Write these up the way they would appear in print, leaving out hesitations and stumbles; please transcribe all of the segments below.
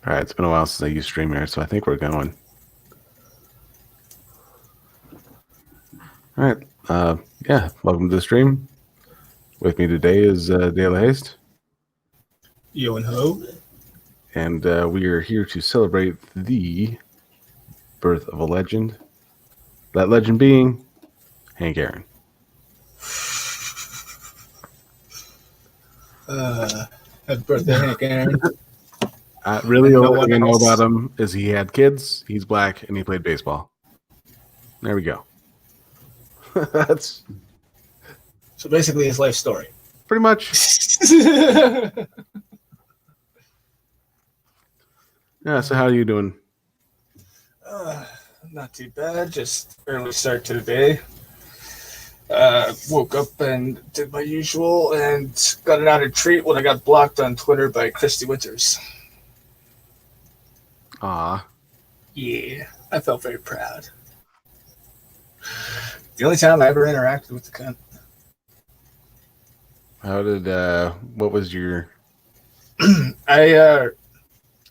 All right, it's been a while since I used StreamYard, so I think we're going. All right, yeah, welcome to the stream. With me today is Dale Haste. Yo and ho. And we are here to celebrate the birth of a legend. That legend being Hank Aaron. Happy birthday, Hank Aaron. Really, the only thing I know about him is he had kids, he's black, and he played baseball. There we go. That's so basically his life story. Pretty much. Yeah, so how are you doing? Not too bad. Just early start to the day. Woke up and did my usual and got an added treat when I got blocked on Twitter by Christy Winters. Aw. Yeah, I felt very proud. The only time I ever interacted with the cunt. How did, what was your...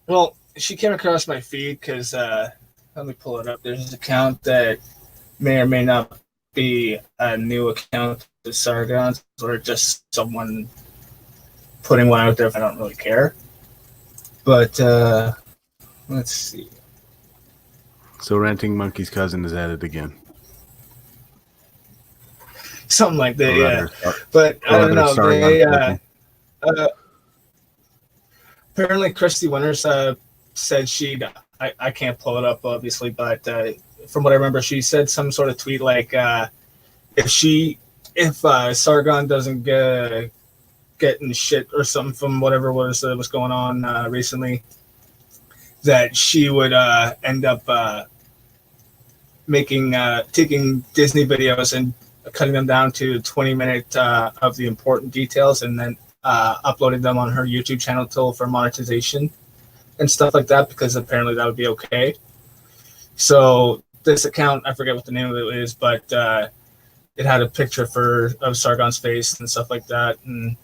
Well, she came across my feed because, let me pull it up. There's an account that may or may not be a new account to Sargon's or just someone putting one out there if I don't really care. But, let's see. So Ranting Monkey's cousin is at it again. Something like that, yeah. But I don't know. They, apparently, Christy Winters said I can't pull it up, obviously, but from what I remember, she said some sort of tweet like, if Sargon doesn't get in shit or something from whatever was going on recently, that she would end up taking Disney videos and cutting them down to 20 minutes of the important details and then uploading them on her YouTube channel for monetization and stuff like that, because apparently that would be okay. So this account, I forget what the name of it is, but it had a picture of Sargon's face and stuff like that. And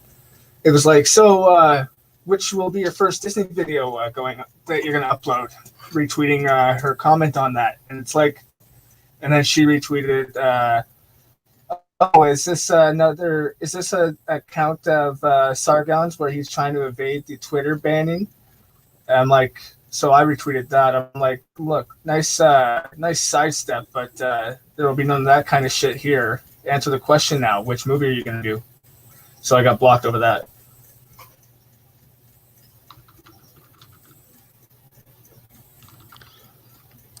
it was like, so which will be your first Disney video that you're going to upload? Retweeting her comment on that. And it's like, and then she retweeted, is this an account of Sargon's where he's trying to evade the Twitter banning? And I'm like, so I retweeted that. I'm like, look, nice sidestep, but there will be none of that kind of shit here. Answer the question now. Which movie are you going to do? So I got blocked over that.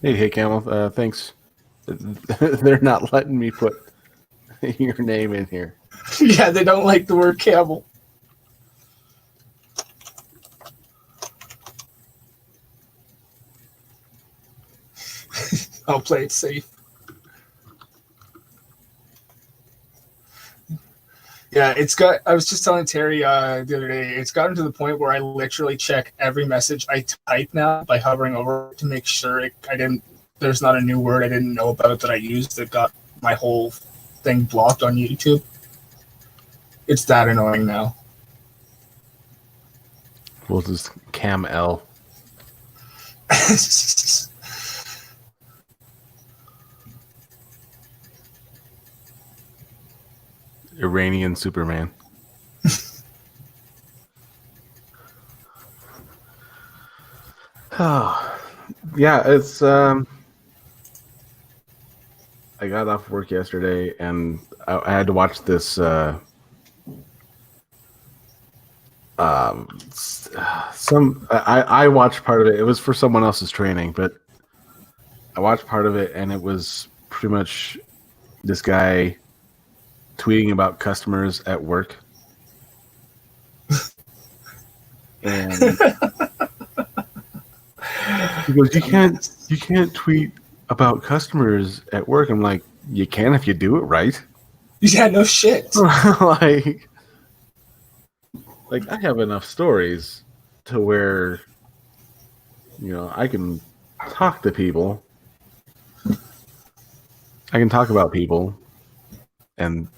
Hey, Camel. Thanks. They're not letting me put your name in here. Yeah, they don't like the word camel. I'll play it safe. Yeah, I was just telling Terry the other day, it's gotten to the point where I literally check every message I type now by hovering over to make sure there's not a new word I didn't know about that I used that got my whole thing blocked on YouTube. It's that annoying now. We'll just Cam L. Iranian Superman. Oh, yeah, it's I got off work yesterday and I had to watch this I watched part of it. It was for someone else's training, but I watched part of it and it was pretty much this guy tweeting about customers at work. And he goes, you can't tweet about customers at work. I'm like, you can if you do it right. Yeah, no shit. like I have enough stories to where, I can talk to people. I can talk about people and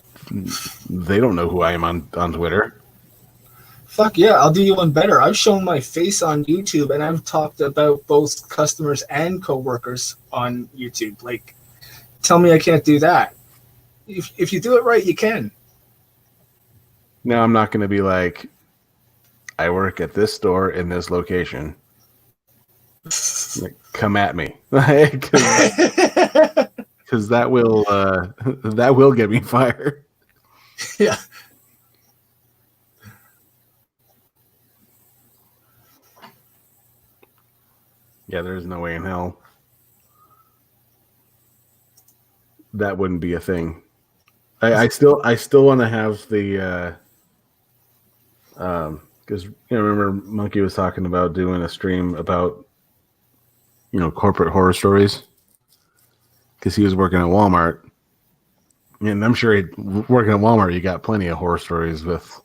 they don't know who I am on Twitter. Fuck yeah, I'll do you one better. I've shown my face on YouTube and I've talked about both customers and coworkers on YouTube. Like, tell me I can't do that. If you do it right, you can. Now I'm not going to be like, I work at this store in this location. Like, come at me, because that will get me fired. Yeah. Yeah, there's no way in hell that wouldn't be a thing. I still want to have the because remember Monkey was talking about doing a stream about corporate horror stories because he was working at Walmart, and I'm sure working at Walmart you got plenty of horror stories with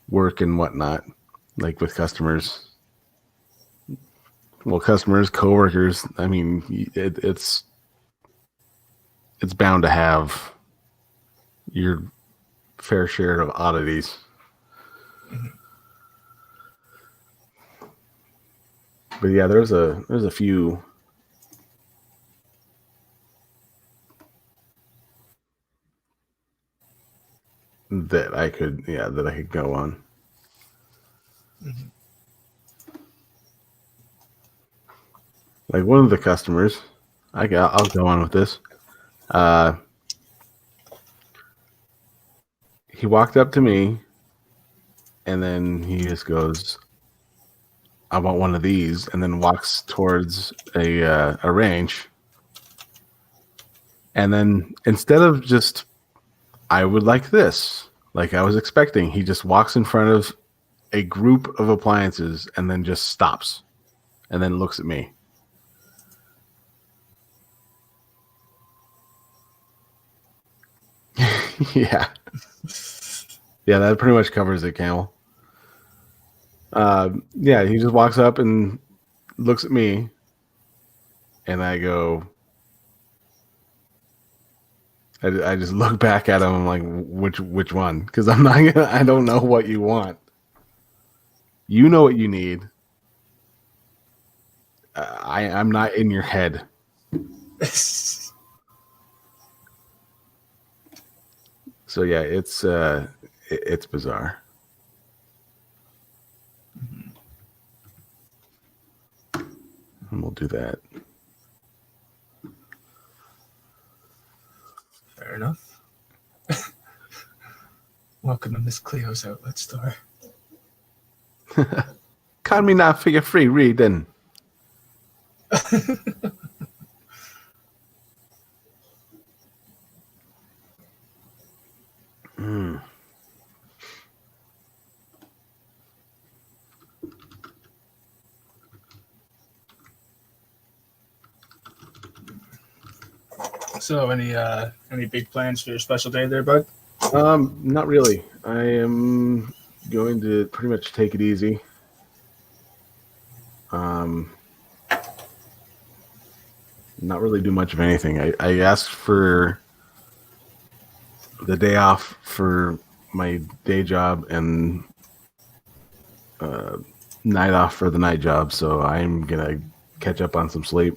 work and whatnot, like with customers. Well, customers, coworkers. I mean, it's bound to have your fair share of oddities. But yeah, there's a few that I could go on. Mm-hmm. Like one of the customers, I'll go on with this. He walked up to me, and then he just goes, "I want one of these," and then walks towards a range. And then instead of just, I would like this, like I was expecting, he just walks in front of a group of appliances and then just stops and then looks at me. Yeah. Yeah, that pretty much covers it, Camel. Yeah, he just walks up and looks at me, and I go, I just look back at him. I'm like, which one? Because I don't know what you want. You know what you need. I'm not in your head. So yeah, it's bizarre. And we'll do that. Fair enough. Welcome to Miss Cleo's outlet store. Can me not for your free reading. Mm. So, any big plans for your special day there, bud? Not really. I am going to pretty much take it easy. Not really do much of anything. I asked for the day off for my day job and night off for the night job, so I'm gonna catch up on some sleep.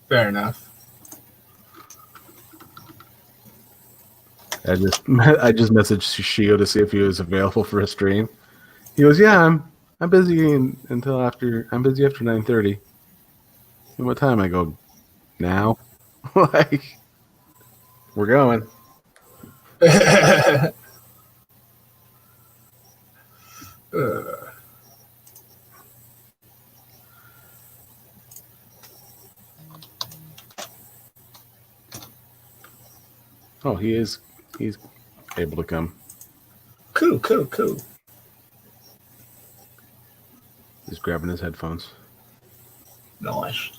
Fair enough. I just messaged Shio to see if he was available for a stream. He goes, "Yeah, I'm busy until after. I'm busy after 9:30." And what time? I go, "Now." Like, we're going. Oh, he's able to come. Cool. He's grabbing his headphones. Nice.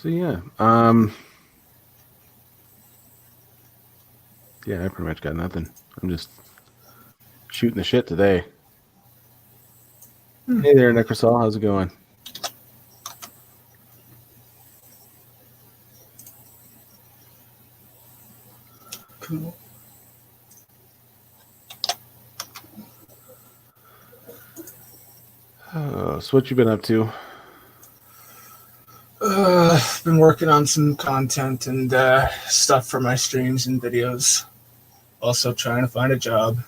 So yeah, Yeah, I pretty much got nothing. I'm just shooting the shit today. Hey there, Necrosol. How's it going? Cool. So what you been up to? Been working on some content and stuff for my streams and videos. Also trying to find a job.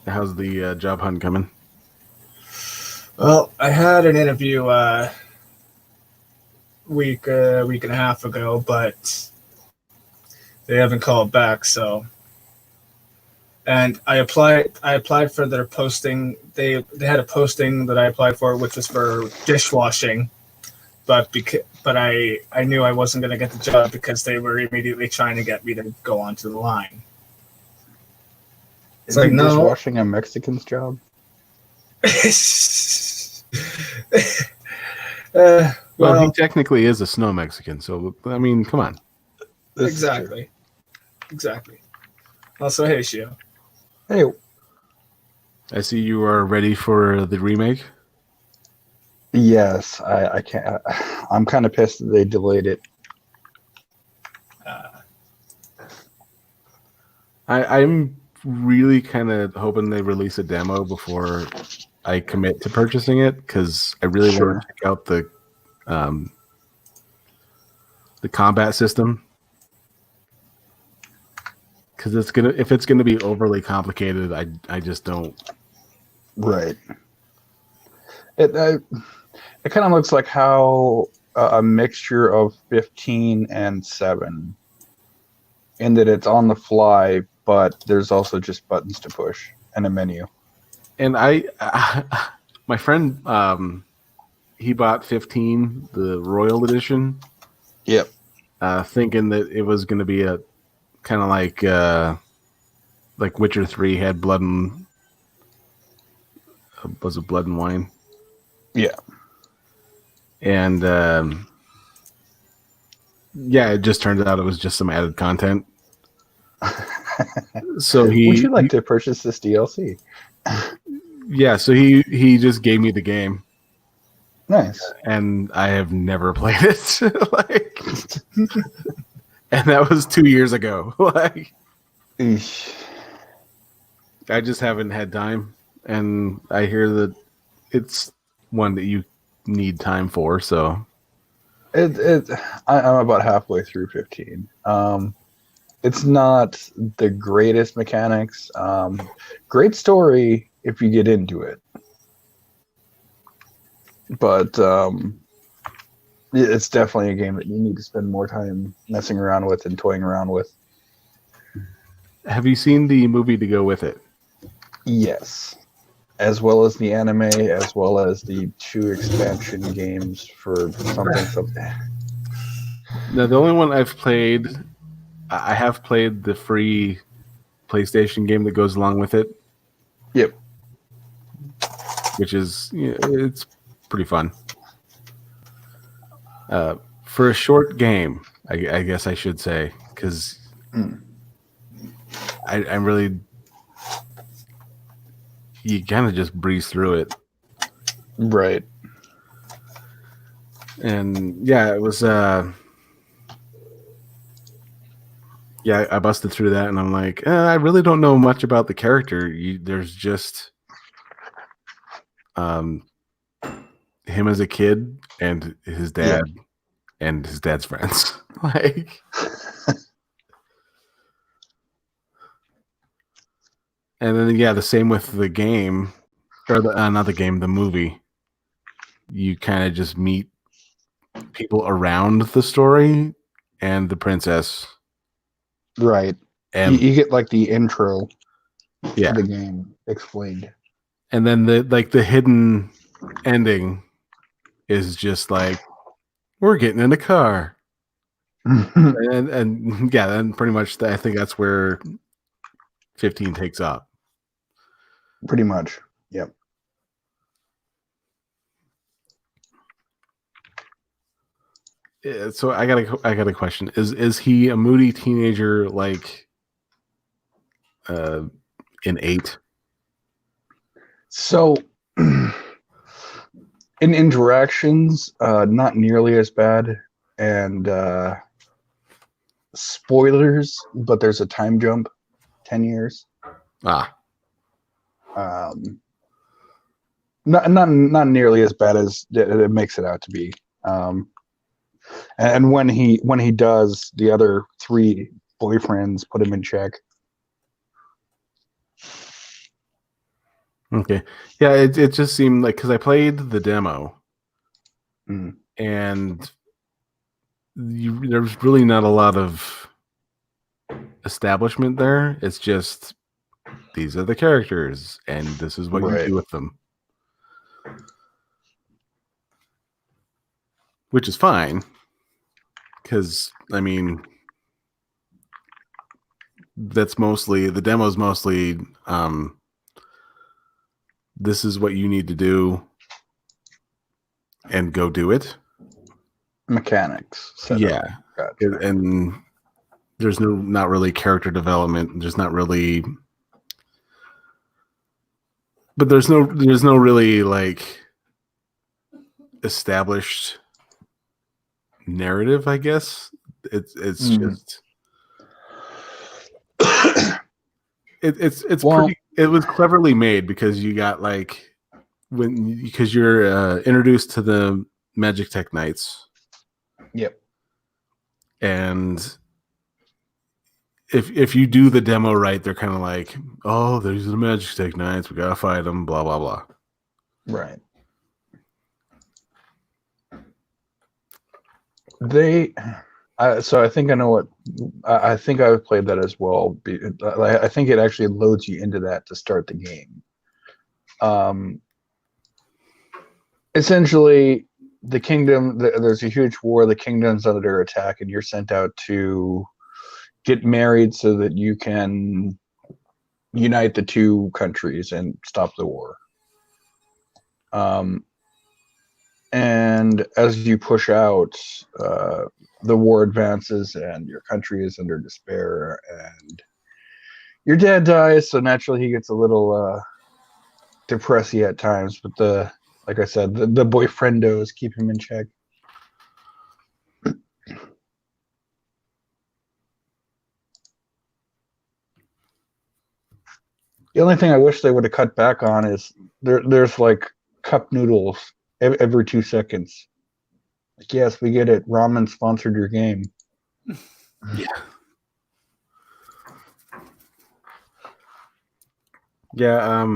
How's the job hunt coming? Well, I had an interview week and a half ago, but they haven't called back. So, and I applied for their posting. They had a posting that I applied for, which was for dishwashing, but I knew I wasn't going to get the job because they were immediately trying to get me to go onto the line. It's like, no. Dishwashing a Mexican's job? Well, he technically is a snow Mexican, so I mean, come on. Exactly. Also, hey, Shio. Hey, I see you are ready for the remake. yes, I can't. I'm kind of pissed that they delayed it. I'm really kind of hoping they release a demo before I commit to purchasing it, because I really want to check out the combat system. Because if it's gonna be overly complicated, I just don't. Right. It kind of looks like how a mixture of 15 and 7, in that it's on the fly, but there's also just buttons to push and a menu. And my friend, he bought 15, the Royal Edition. Yep. Thinking that it was going to be a kind of like Witcher 3 had blood and was it Blood and Wine? Yeah. And yeah, it just turned out it was just some added content. So would you like to purchase this DLC? Yeah, so he just gave me the game. Nice. And I have never played it. And that was 2 years ago. Eesh. I just haven't had time, and I hear that it's one that you need time for. So I'm about halfway through 15. It's not the greatest mechanics. Great story if you get into it, but it's definitely a game that you need to spend more time messing around with and toying around with. Have you seen the movie to go with it? Yes, as well as the anime, as well as the 2 expansion games for something. Now, the only one I've played, I have played the free PlayStation game that goes along with it. Yep. Which is, it's pretty fun. For a short game, I guess I should say, because I'm really, you kind of just breeze through it. Right. And yeah, it was, yeah, I busted through that, and I'm like, I really don't know much about the character. There's just him as a kid and his dad and his dad's friends. And then the same with the game, or not the game, the movie. You kind of just meet people around the story and the princess. Right. And you get like the intro to the game explained. And then the hidden ending is just like, we're getting in a car. and yeah, then pretty much I think that's where 15 takes off. Pretty much. Yep. So I got a question. Is he a moody teenager like in 8? So, in interactions, not nearly as bad, and spoilers, but there's a time jump, 10 years. Ah, Um, not nearly as bad as it makes it out to be. And when he does, the other 3 boyfriends put him in check. okay. Yeah, it just seemed like because I played the demo Mm. and there's really not a lot of establishment there. It's just these are the characters and this is what you Right. do with them, which is fine because I mean that's mostly the demo's mostly this is what you need to do and go do it. Mechanics. Setup. Yeah. Gotcha. And there's not really character development. There's not really, but there's no really like established narrative, I guess. It's just it's Well, pretty. It was cleverly made because you got like because you're introduced to the Magic Tech Knights. Yep. And if you do the demo right, they're kind of like, oh, there's the Magic Tech Knights. We gotta fight them. Blah blah blah. Right. They. So I think I know what. I think I've played that as well. I think it actually loads you into that to start the game. Essentially, the kingdom. There's a huge war. The kingdom's under attack, and you're sent out to get married so that you can unite the 2 countries and stop the war. And as you push out, the war advances and your country is under despair and your dad dies, so naturally he gets a little depressy at times, but like I said, the boyfriendos keep him in check. The only thing I wish they would have cut back on is there's like cup noodles every 2 seconds. Like, yes, we get it. Ramen sponsored your game. Yeah. Yeah,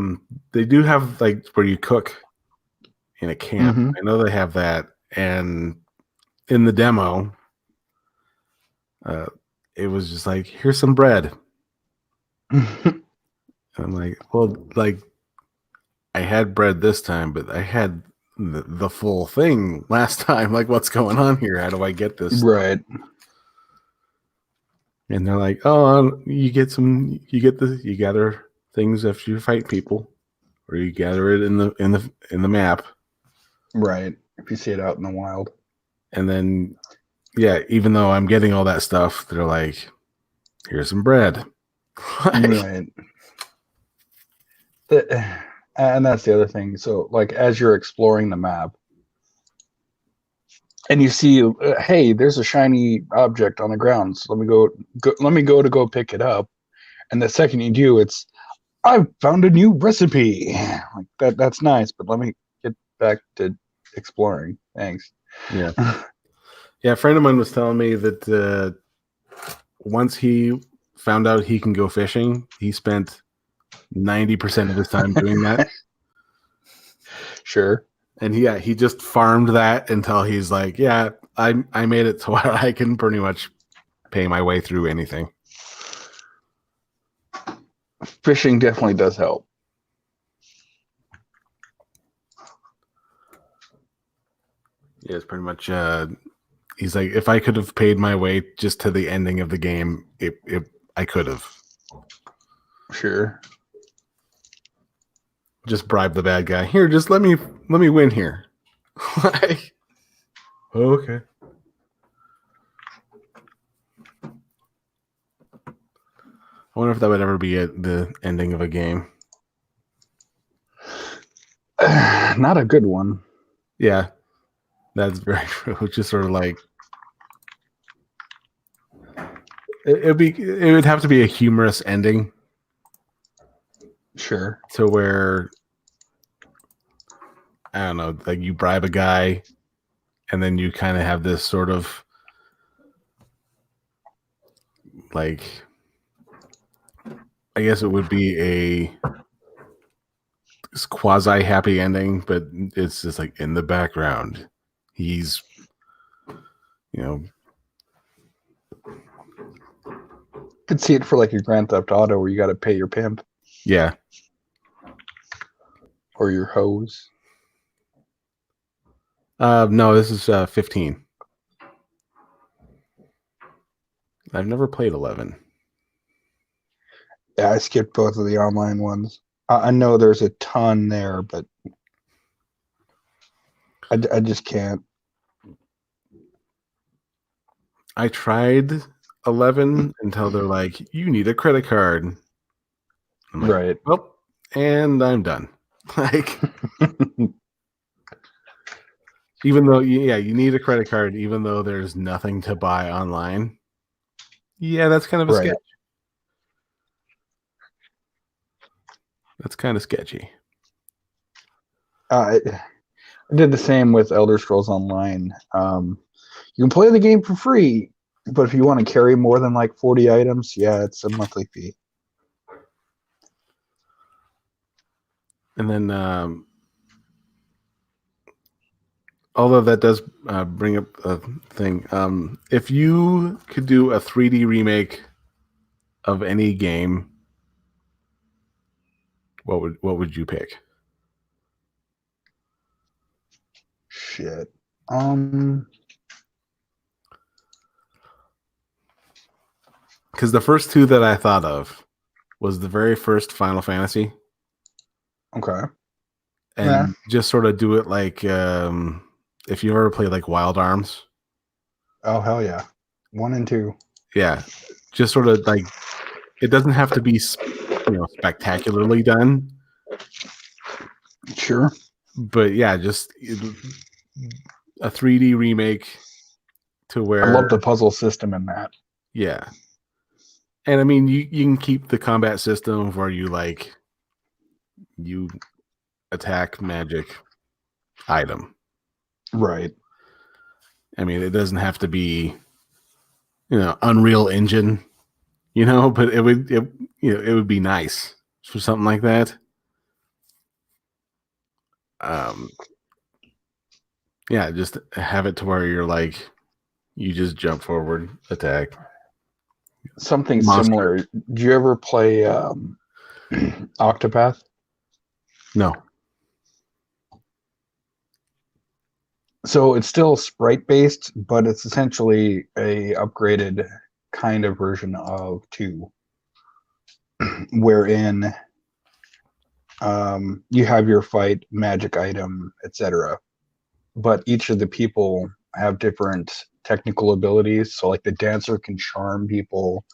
they do have like where you cook in a camp. Mm-hmm. I know they have that, and in the demo, it was just like, here's some bread. And I'm like, well, like I had bread this time, but I had the full thing last time. Like, what's going on here? How do I get this? Right. And they're like, oh, you gather things after you fight people, or you gather it in the map. Right. If you see it out in the wild. And then, yeah, even though I'm getting all that stuff, they're like, here's some bread. Right. And that's the other thing. So, like, as you're exploring the map, and you see, hey, there's a shiny object on the ground. So let me go to go pick it up. And the second you do, it's, I found a new recipe. Like that's nice, but let me get back to exploring. Thanks. Yeah. Yeah, a friend of mine was telling me that once he found out he can go fishing, he spent 90% of his time doing that. Sure. And he just farmed that until he's like, yeah, I made it to where I can pretty much pay my way through anything. Fishing definitely does help. Yeah, it's pretty much he's like, if I could have paid my way just to the ending of the game, I could have. Sure. Just bribe the bad guy. Here, just let me win here. Like, okay. I wonder if that would ever be the ending of a game. Not a good one. Yeah, that's very true. It's just sort of like it would have to be a humorous ending Sure. to where I don't know, like you bribe a guy, and then you kind of have this sort of like, I guess it would be a quasi happy ending, but it's just like in the background, he's, you know, Could see it for like a Grand Theft Auto where you got to pay your pimp yeah. or your hose. No, this is 15. I've never played 11. Yeah, I skipped both of the online ones. I know there's a ton there, but I just can't. I tried 11 until they're like, you need a credit card. I'm like, Right. well, and I'm done. Like, even though, yeah, you need a credit card, even though there's nothing to buy online. Yeah, that's kind of a Right. sketch. That's kind of sketchy. I did the same with Elder Scrolls Online. You can play the game for free, but if you want to carry more than like 40 items, yeah, it's a monthly fee. And then, although that does bring up a thing, if you could do a 3D remake of any game, what would you pick? Shit. Because the first two that I thought of was the very first Final Fantasy, Okay. and Yeah. just sort of do it like if you ever played like Wild Arms. Oh hell yeah. 1 and 2. Yeah, just sort of like, it doesn't have to be spectacularly done, Sure. but yeah, just a 3D remake to where I love the puzzle system in that. yeah. And I mean, you can keep the combat system where you attack magic item. Right. I mean, it doesn't have to be, Unreal Engine, but it would be nice for something like that. Yeah, just have it to where you're like, you just jump forward, attack. Something Monster. similar. Do you ever play Octopath? No. So it's still sprite based, but it's essentially a upgraded kind of version of 2, wherein you have your fight, magic item, etc. But each of the people have different technical abilities. So like the dancer can charm people,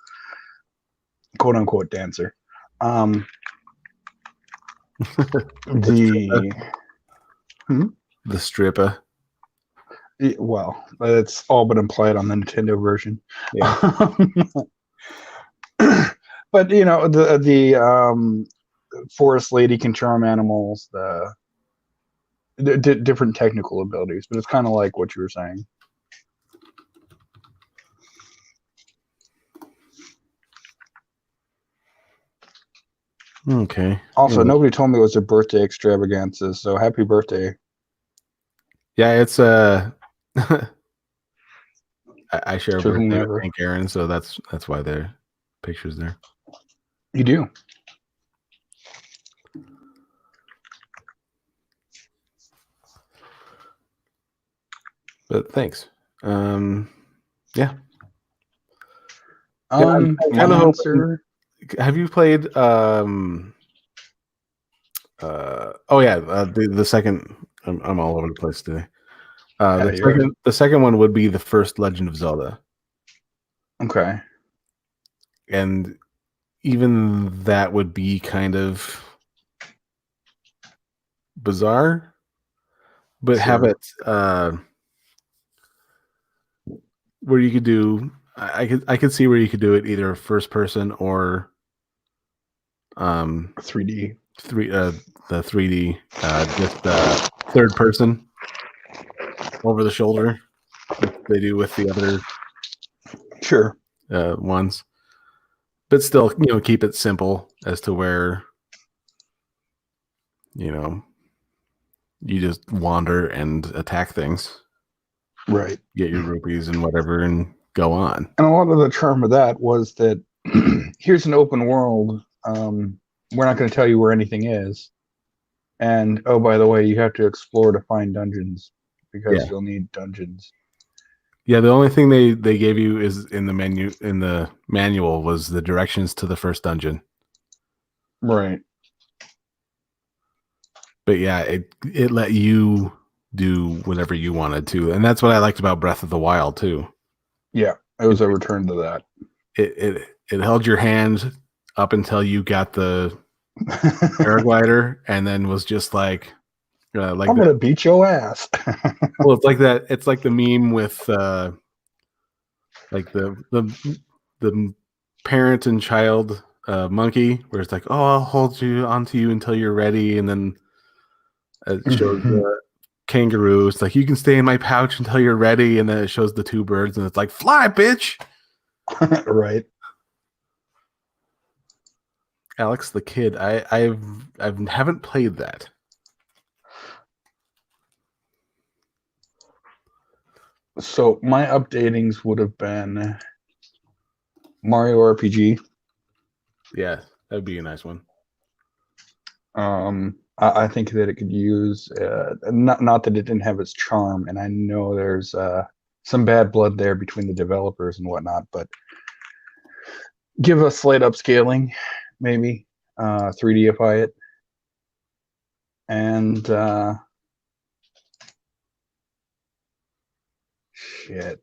quote unquote dancer. The stripper. Well, it's all but implied on the Nintendo version. Yeah. But the forest lady can charm animals. The different technical abilities, but it's kind of like what you were saying. Okay. Also, nobody told me it was a birthday extravaganza, so happy birthday. Yeah, it's I share a To birthday whomever. with Hank Aaron, so that's why their picture's there. You do. But thanks. Yeah. My answer. Have you played oh yeah, the second, I'm all over the place today. The second one would be the first Legend of Zelda. Okay. And even that would be kind of bizarre, but have Sure. it where you could do. I could see where you could do it either first person or 3D. the 3D just third person over the shoulder like they do with the other Sure. ones, but still keep it simple as to where you just wander and attack things, Right. get your rupees and whatever, and go on. And a lot of the charm of that was that here's an open world. We're not going to tell you where anything is. And oh, by the way, you have to explore to find dungeons because Yeah. you'll need dungeons. Yeah, the only thing they gave you is in the manual was the directions to the first dungeon. Right. But yeah, it let you do whatever you wanted to, and that's what I liked about Breath of the Wild too. Yeah, it was a return to that. It held your hand up until you got the paraglider, and then was just like I'm gonna beat your ass. well, it's like that. It's like the meme with like the parent and child monkey, where it's like, oh, I'll hold you onto you until you're ready, and then it shows the kangaroo. It's like, you can stay in my pouch until you're ready, and then it shows the two birds, and it's like, fly, bitch. Right. Alex the Kid. I haven't played that. So my updatings would have been Mario RPG. Yeah, that'd be a nice one. I think that it could use not that it didn't have its charm, and I know there's some bad blood there between the developers and whatnot, but give a slight upscaling, maybe 3Dify it, and shit,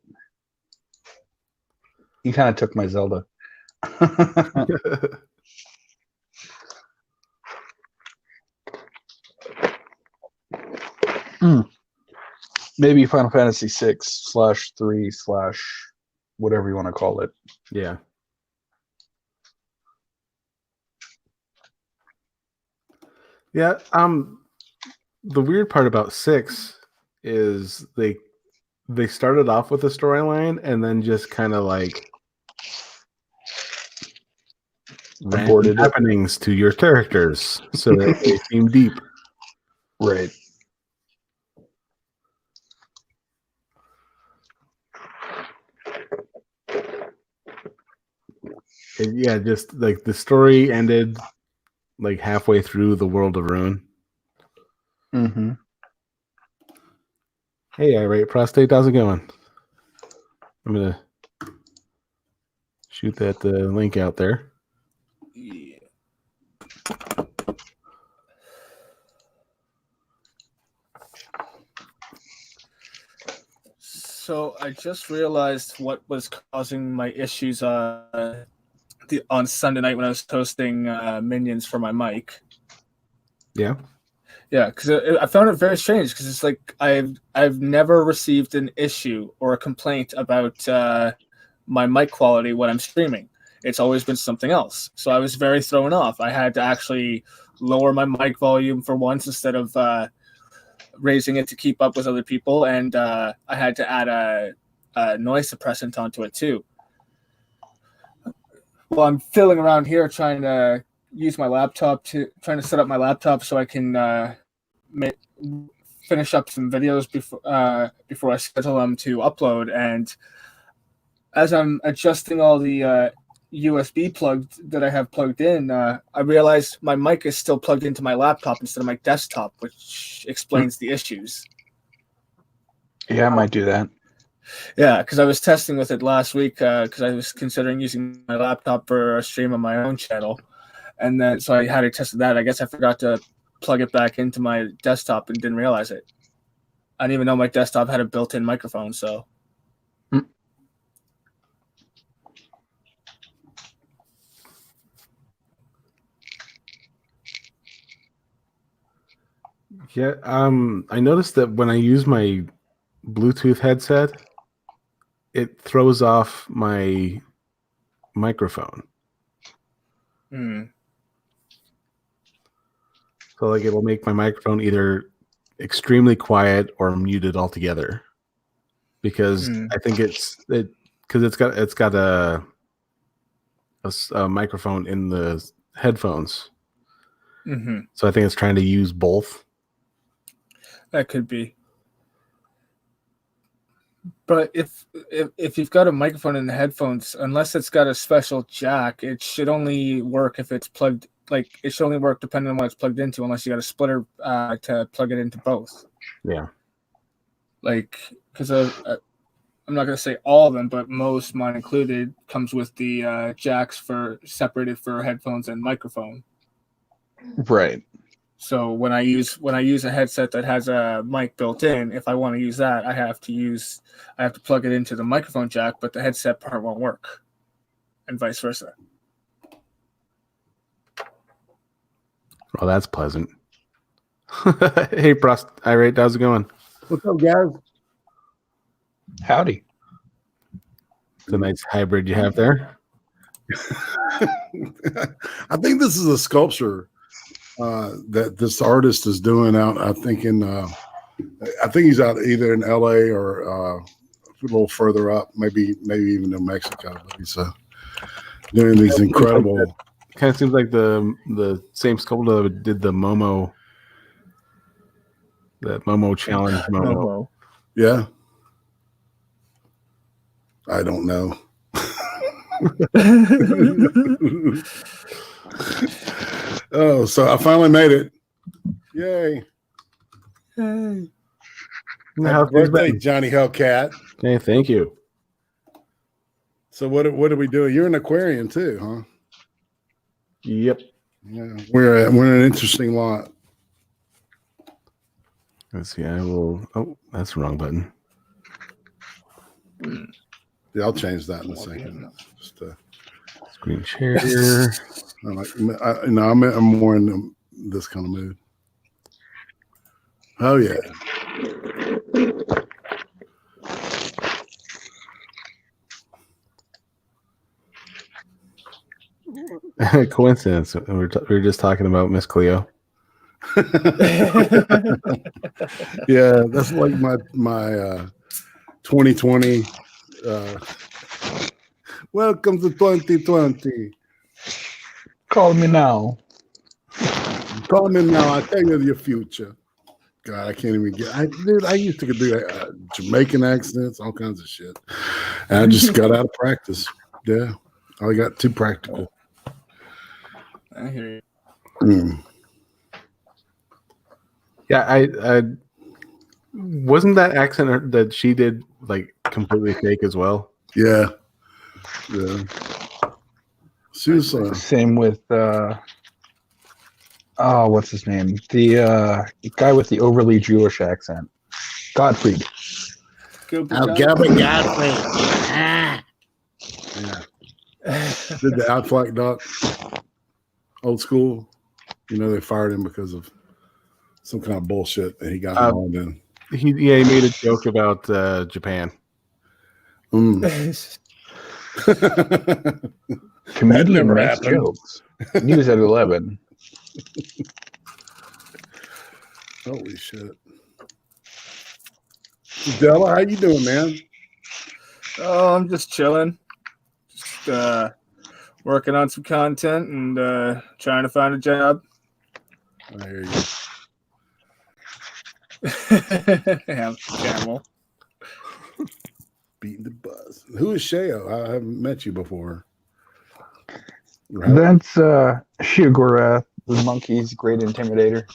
he kind of took my Zelda. Maybe Final Fantasy 6/3/ whatever you want to call it. Yeah. Yeah. The weird part about 6 is they started off with a storyline and then just kind of like random happenings to your characters so that they seem deep. Right. Yeah, just like the story ended like halfway through the World of Ruin. Mm-hmm. Hey, I rate prostate. How's it going? I'm gonna shoot that link out there. Yeah. So I just realized what was causing my issues on Sunday night when I was hosting Minions for my mic. Yeah. Yeah, because I found it very strange because it's like I've never received an issue or a complaint about my mic quality when I'm streaming. It's always been something else. So I was very thrown off. I had to actually lower my mic volume for once instead of raising it to keep up with other people, and I had to add a noise suppressant onto it too. Well, I'm fiddling around here trying to use my laptop trying to set up my laptop so I can finish up some videos before I schedule them to upload. And as I'm adjusting all the USB plugs that I have plugged in, I realized my mic is still plugged into my laptop instead of my desktop, which explains the issues. Yeah, I might do that. Yeah, because I was testing with it last week because I was considering using my laptop for a stream on my own channel. And then so I had to test that. I guess I forgot to plug it back into my desktop and didn't realize it. I didn't even know my desktop had a built-in microphone, so. Yeah. I noticed that when I use my Bluetooth headset, it throws off my microphone. Hmm. So like it'll make my microphone either extremely quiet or muted altogether. Because I think it's got a microphone in the headphones. Mm-hmm. So I think it's trying to use both. That could be. But if you've got a microphone in the headphones, unless it's got a special jack, it should only work if it's plugged. Like it should only work depending on what it's plugged into, unless you got a splitter to plug it into both. Yeah. Like because I'm not gonna say all of them, but most, mine included, comes with the jacks for separated for headphones and microphone. Right. So when I use a headset that has a mic built in, if I want to use that, I have to plug it into the microphone jack, but the headset part won't work, and vice versa. Well, that's pleasant. Hey, Prost Irate, how's it going? What's up, guys? Howdy. It's a nice hybrid you have there. I think this is a sculpture that this artist is doing out. I think he's out either in LA or a little further up, maybe even in Mexico. But he's doing these incredible. Kind of seems like the same sculptor that did the Momo challenge. Momo. Yeah, I don't know. Oh, so I finally made it! Yay! Hey. Happy birthday, Johnny Hellcat! Hey, thank you. So what are we doing? You're an aquarium too, huh? Yep. Yeah, we're an interesting lot. Let's see. I will. Oh, that's the wrong button. Yeah, I'll change that in a second. Just Screen share. I'm more in this kind of mood. Oh yeah. Coincidence. We were just talking about Miss Cleo. Yeah, that's like my 2020. Welcome to 2020. Call me now. Call me now. I tell you your future. God, I can't even get. I used to do Jamaican accents, all kinds of shit, and I just got out of practice. Yeah, I got too practical. I hear you. Mm. Yeah, I wasn't that accent that she did like completely fake as well. Yeah. She was Same with what's his name? The guy with the overly Jewish accent. Gottfried. Godfrey. Yeah. Did the Outflank Doc old school? You know, they fired him because of some kind of bullshit that he got involved in. He made a joke about Japan. Comedian makes happened. jokes. News at 11. Holy shit. Della, how you doing, man? Oh, I'm just chilling. Just working on some content and trying to find a job. I hear you. Camel. Beating the buzz. Who is Sheo? I haven't met you before. That's Shiogorath, the monkey's great intimidator.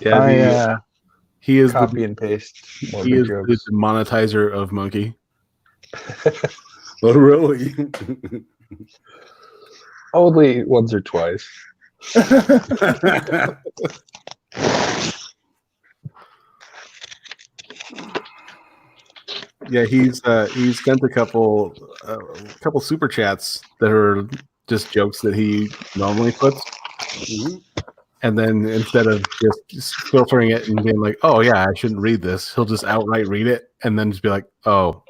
Yeah, he is copy and paste. He is the monetizer of Monkey. Oh, really? Only once or twice. Yeah, he's sent a couple super chats that are just jokes that he normally puts. Mhm. And then instead of just filtering it and being like, "Oh yeah, I shouldn't read this," he'll just outright read it and then just be like, "Oh,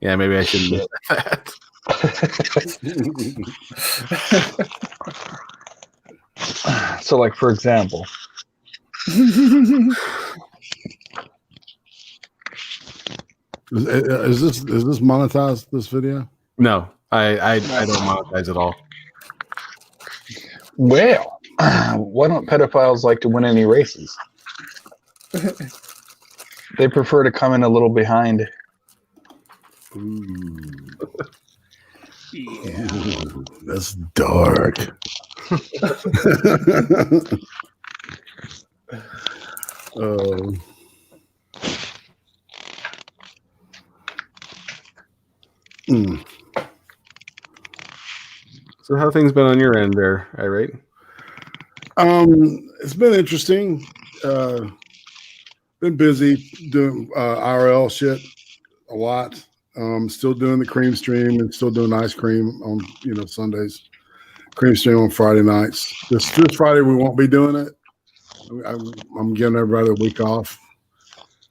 yeah, maybe I shouldn't Shit. have that." So, like for example, Is this monetized? This video? No, I don't monetize at all. well, why don't pedophiles like to win any races? They prefer to come in a little behind. Ooh, Yeah. that's dark. Oh. Mm. So how things been on your end there, Irate? It's been interesting. Been busy doing IRL shit a lot. Still doing the cream stream and still doing ice cream on Sundays. Cream stream on Friday nights. This Friday we won't be doing it. I'm giving everybody a week off.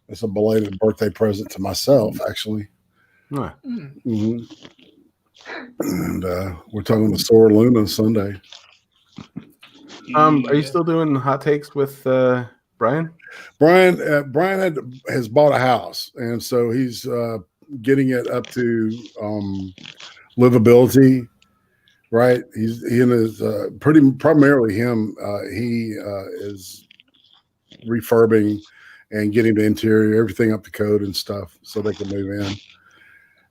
It's a belated birthday present to myself, actually. Huh. Mm-hmm. And we're talking to Sora Luna Sunday. Are you still doing hot takes with Brian? Brian has bought a house, and so he's getting it up to livability. Right, he and his primarily him. He is refurbing and getting the interior, everything up to code and stuff, so they can move in.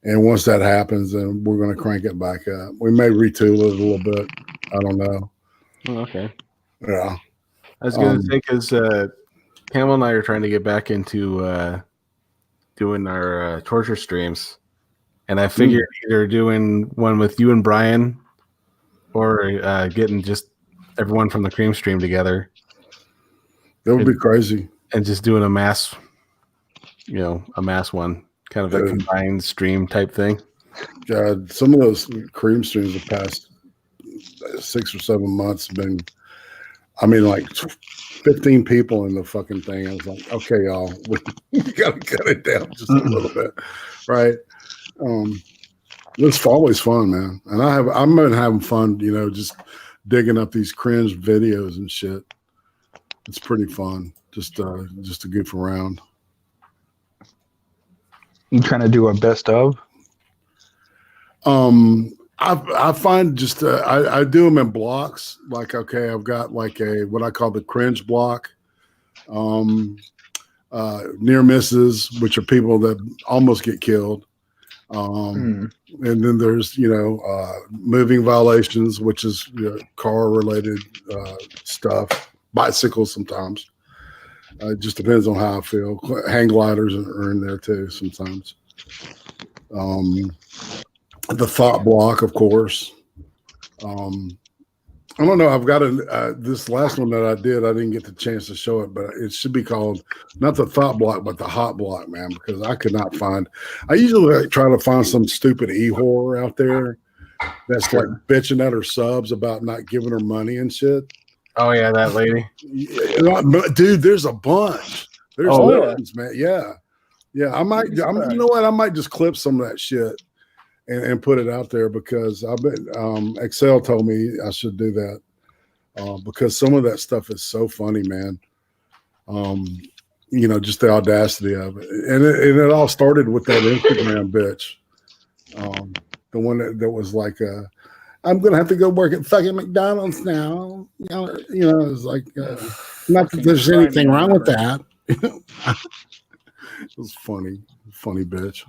And once that happens, then we're going to crank it back up. We may retool it a little bit. I don't know. Oh, okay. Yeah. I was going to say because Pamela and I are trying to get back into doing our torture streams, and I figured either doing one with you and Brian, or getting just everyone from the cream stream together. That would be crazy. And just doing a mass one, kind of a combined stream type thing. God, some of those cream streams the past 6 or 7 months have been, like 15 people in the fucking thing. I was like, okay, y'all, we got to cut it down just a little bit, right? It's always fun, man. And I'm been having fun, just digging up these cringe videos and shit. It's pretty fun, just to goof around. You trying to do a best of? I find just I do them in blocks. Like, okay, I've got like what I call the cringe block. Near misses, which are people that almost get killed. And then there's moving violations, which is car related stuff, bicycles sometimes. It just depends on how I feel. Hang gliders are in there too sometimes. The thought block, of course. I don't know. I've got this last one that I did. I didn't get the chance to show it, but it should be called not the thought block, but the hot block, man, because I could not find. I usually try to find some stupid e-horror out there that's like bitching at her subs about not giving her money and shit. Oh yeah, that lady. Dude, there's a bunch. There's millions, man. Yeah. I might. You know what? I might just clip some of that shit and put it out there because I've been. Excel told me I should do that because some of that stuff is so funny, man. Just the audacity of it, and it all started with that Instagram bitch, the one that was like, "I'm gonna have to go work at fucking McDonald's now." It's like, not that there's anything wrong with that. It was funny bitch.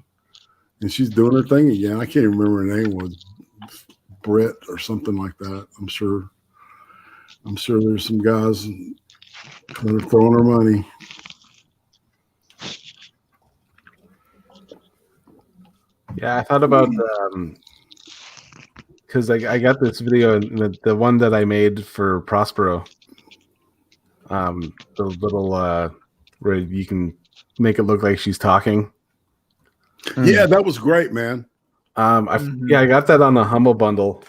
And she's doing her thing again. I can't even remember her name was Britt or something like that. I'm sure there's some guys that are throwing her money. Yeah, I thought about because I got this video, the one that I made for Prospero. The little where you can make it look like she's talking. Yeah, that was great, man. I got that on the Humble Bundle,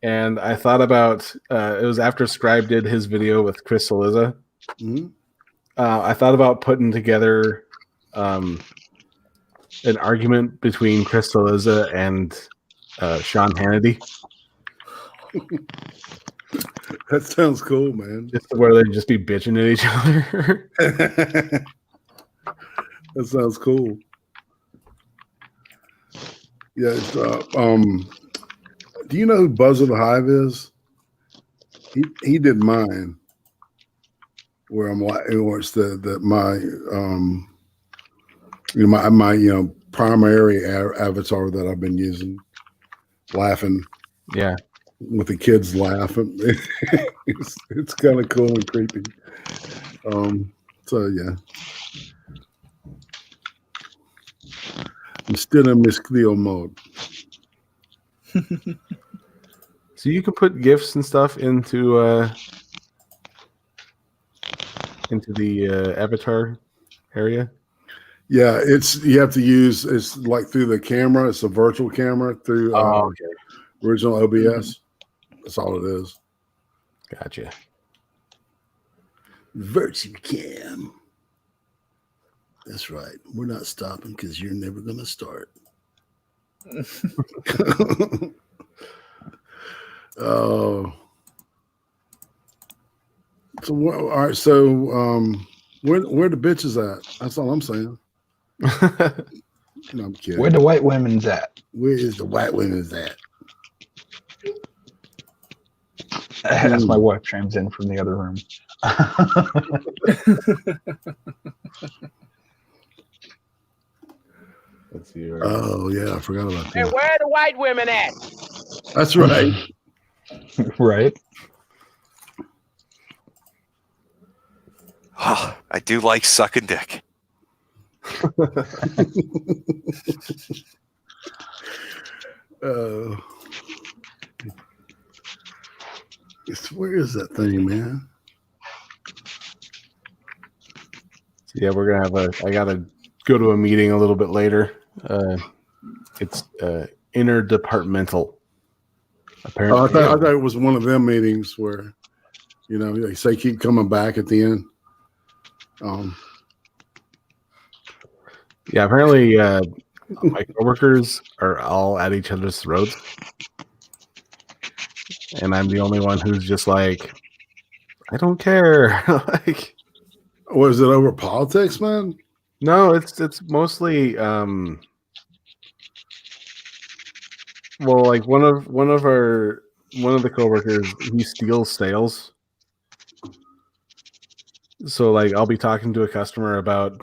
and I thought about it was after Scribe did his video with Chris Saliza. Mhm. I thought about putting together an argument between Chris Saliza and Sean Hannity, That sounds cool, man. just where they just be bitching at each other. That sounds cool. Yeah. Do you know who Buzz of the Hive is? He did mine, where I'm like, where it's my my primary avatar that I've been using, laughing. Yeah. With the kids laughing. It's kind of cool and creepy. So yeah. I'm still in Miss Cleo mode. So you can put GIFs and stuff into the avatar area. Yeah, you have to use it's like through the camera. It's a virtual camera through Okay. original OBS. That's all it is. Gotcha. Virtual cam. That's right. We're not stopping because you're never going to start. Oh. So all right. So where the bitches at? That's all I'm saying. No, I'm kidding. Where the white women's at? Where is the white women's at? As my wife chimes in from the other room. Let's see. Oh yeah, I forgot about Hey, that. where are the white women at? That's right. Right. Oh, I do like sucking dick. Where is that thing, man? Yeah, we're gonna have I gotta go to a meeting a little bit later. It's interdepartmental. Apparently, Oh, I thought it was one of them meetings where, they say keep coming back at the end. yeah. Apparently, my coworkers are all at each other's throats, and I'm the only one who's just like, I don't care. Like, Was it over politics, man? no, it's mostly well, like one of the coworkers, he steals sales. So like I'll be talking to a customer about,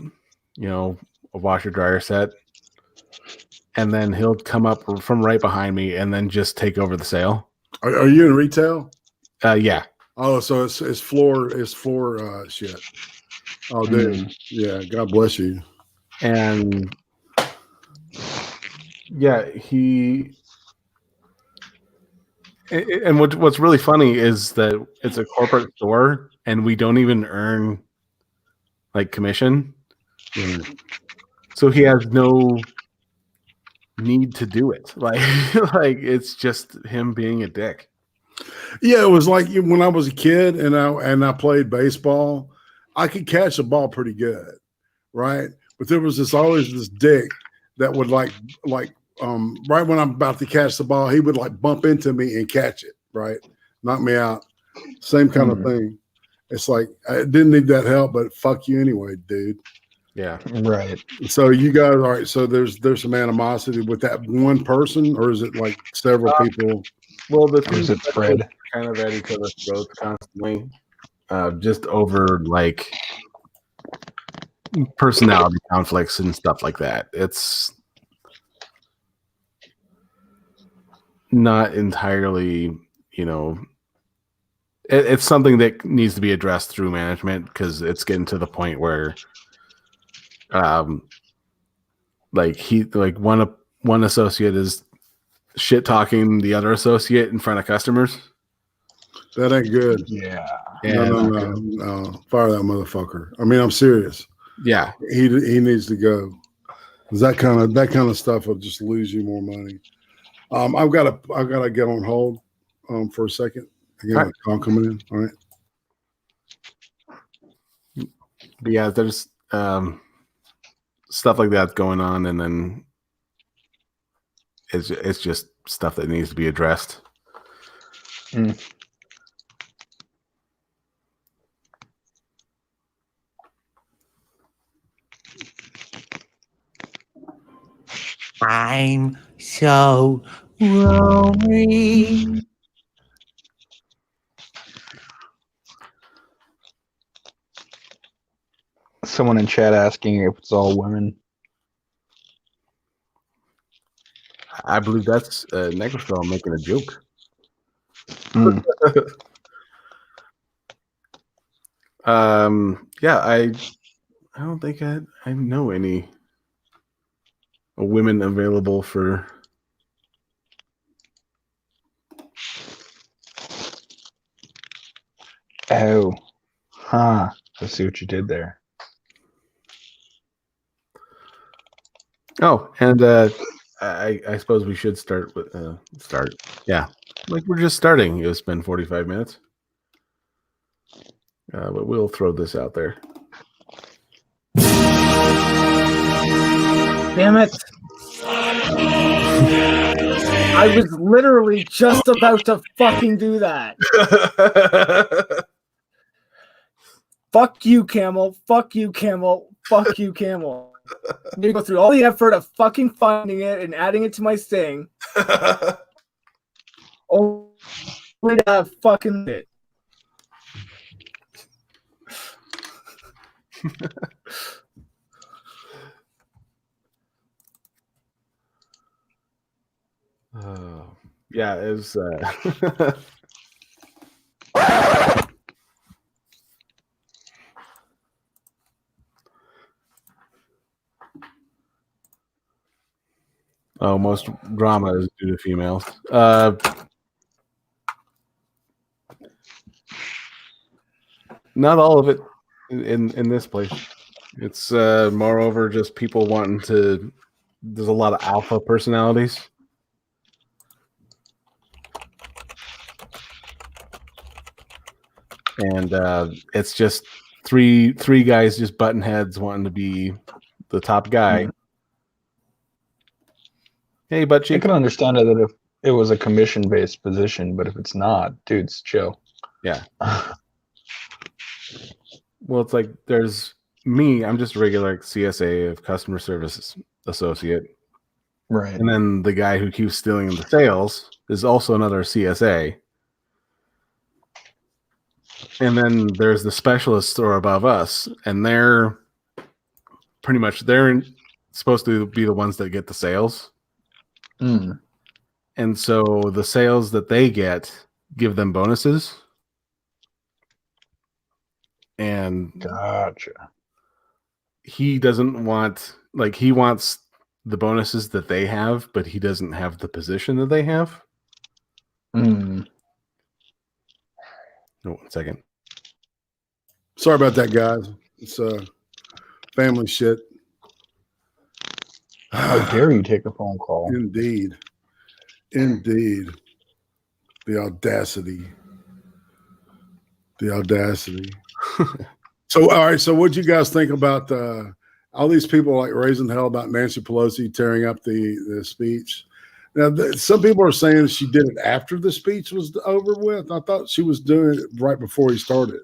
a washer dryer set, and then he'll come up from right behind me and then just take over the sale. Are you in retail? Yeah. Oh, so it's floor shit. Oh, dude. Yeah. God bless you. And yeah, and what's really funny is that it's a corporate store and we don't even earn like commission. So he has no need to do it. Like it's just him being a dick. Yeah, it was like when I was a kid and I played baseball, I could catch a ball pretty good, right? But there was always this dick that would like right when I'm about to catch the ball, he would like bump into me and catch it, right? Knock me out. Same kind of thing. It's like I didn't need that help, but fuck you anyway, dude. Yeah. Right. So you guys, all right? So there's some animosity with that one person, or is it like several people? Well, the Or is it spread? kind of at each other's throats constantly, just over like personality conflicts and stuff like that. It's not entirely, it's something that needs to be addressed through management because it's getting to the point where, one associate is shit talking the other associate in front of customers. That ain't good. Yeah. No. Fire that motherfucker. I mean, I'm serious. Yeah. He needs to go. 'Cause that kind of stuff will just lose you more money. I've got to get on hold. for a second? Again, All right. call coming in. All right. But yeah, there's stuff like that going on, and then it's just stuff that needs to be addressed. Mm. I'm so lonely. Someone in chat asking if it's all women. I believe that's Negrosol making a joke. Mm. Yeah, I don't think I know any women available for. Oh, huh. I see what you did there. Oh, and I suppose we should start with start. Yeah, like we're just starting. It's been 45 minutes, but we'll throw this out there. Damn it! I was literally just about to fucking do that. Fuck you, Camel. Fuck you, Camel. Fuck you, Camel. I'm gonna go through all the effort of fucking finding it and adding it to my thing. Only to have fucking it. Yeah, it was. Oh, most drama is due to females. Not all of it in this place. It's moreover just people wanting to. There's a lot of alpha personalities. And it's just three guys just button heads wanting to be the top guy. Mm. Hey, butt I cheek. can understand it that if it was a commission-based position, but if it's not, dudes, chill. Yeah. Well, it's like there's me. I'm just a regular CSA of customer service associate. Right. And then the guy who keeps stealing the sales is also another CSA. And then there's the specialist store above us, and they're pretty much supposed to be the ones that get the sales. Mm. And so the sales that they get give them bonuses. And Gotcha. he doesn't want, like, he wants the bonuses that they have, but he doesn't have the position that they have. Mm. Oh, 1 second. Sorry about that, guys. It's family shit. How dare you take a phone call? Indeed. Indeed. The audacity. The audacity. So, all right. So, what'd you guys think about all these people like raising hell about Nancy Pelosi tearing up the speech? Now, some people are saying she did it after the speech was over with. I thought she was doing it right before he started.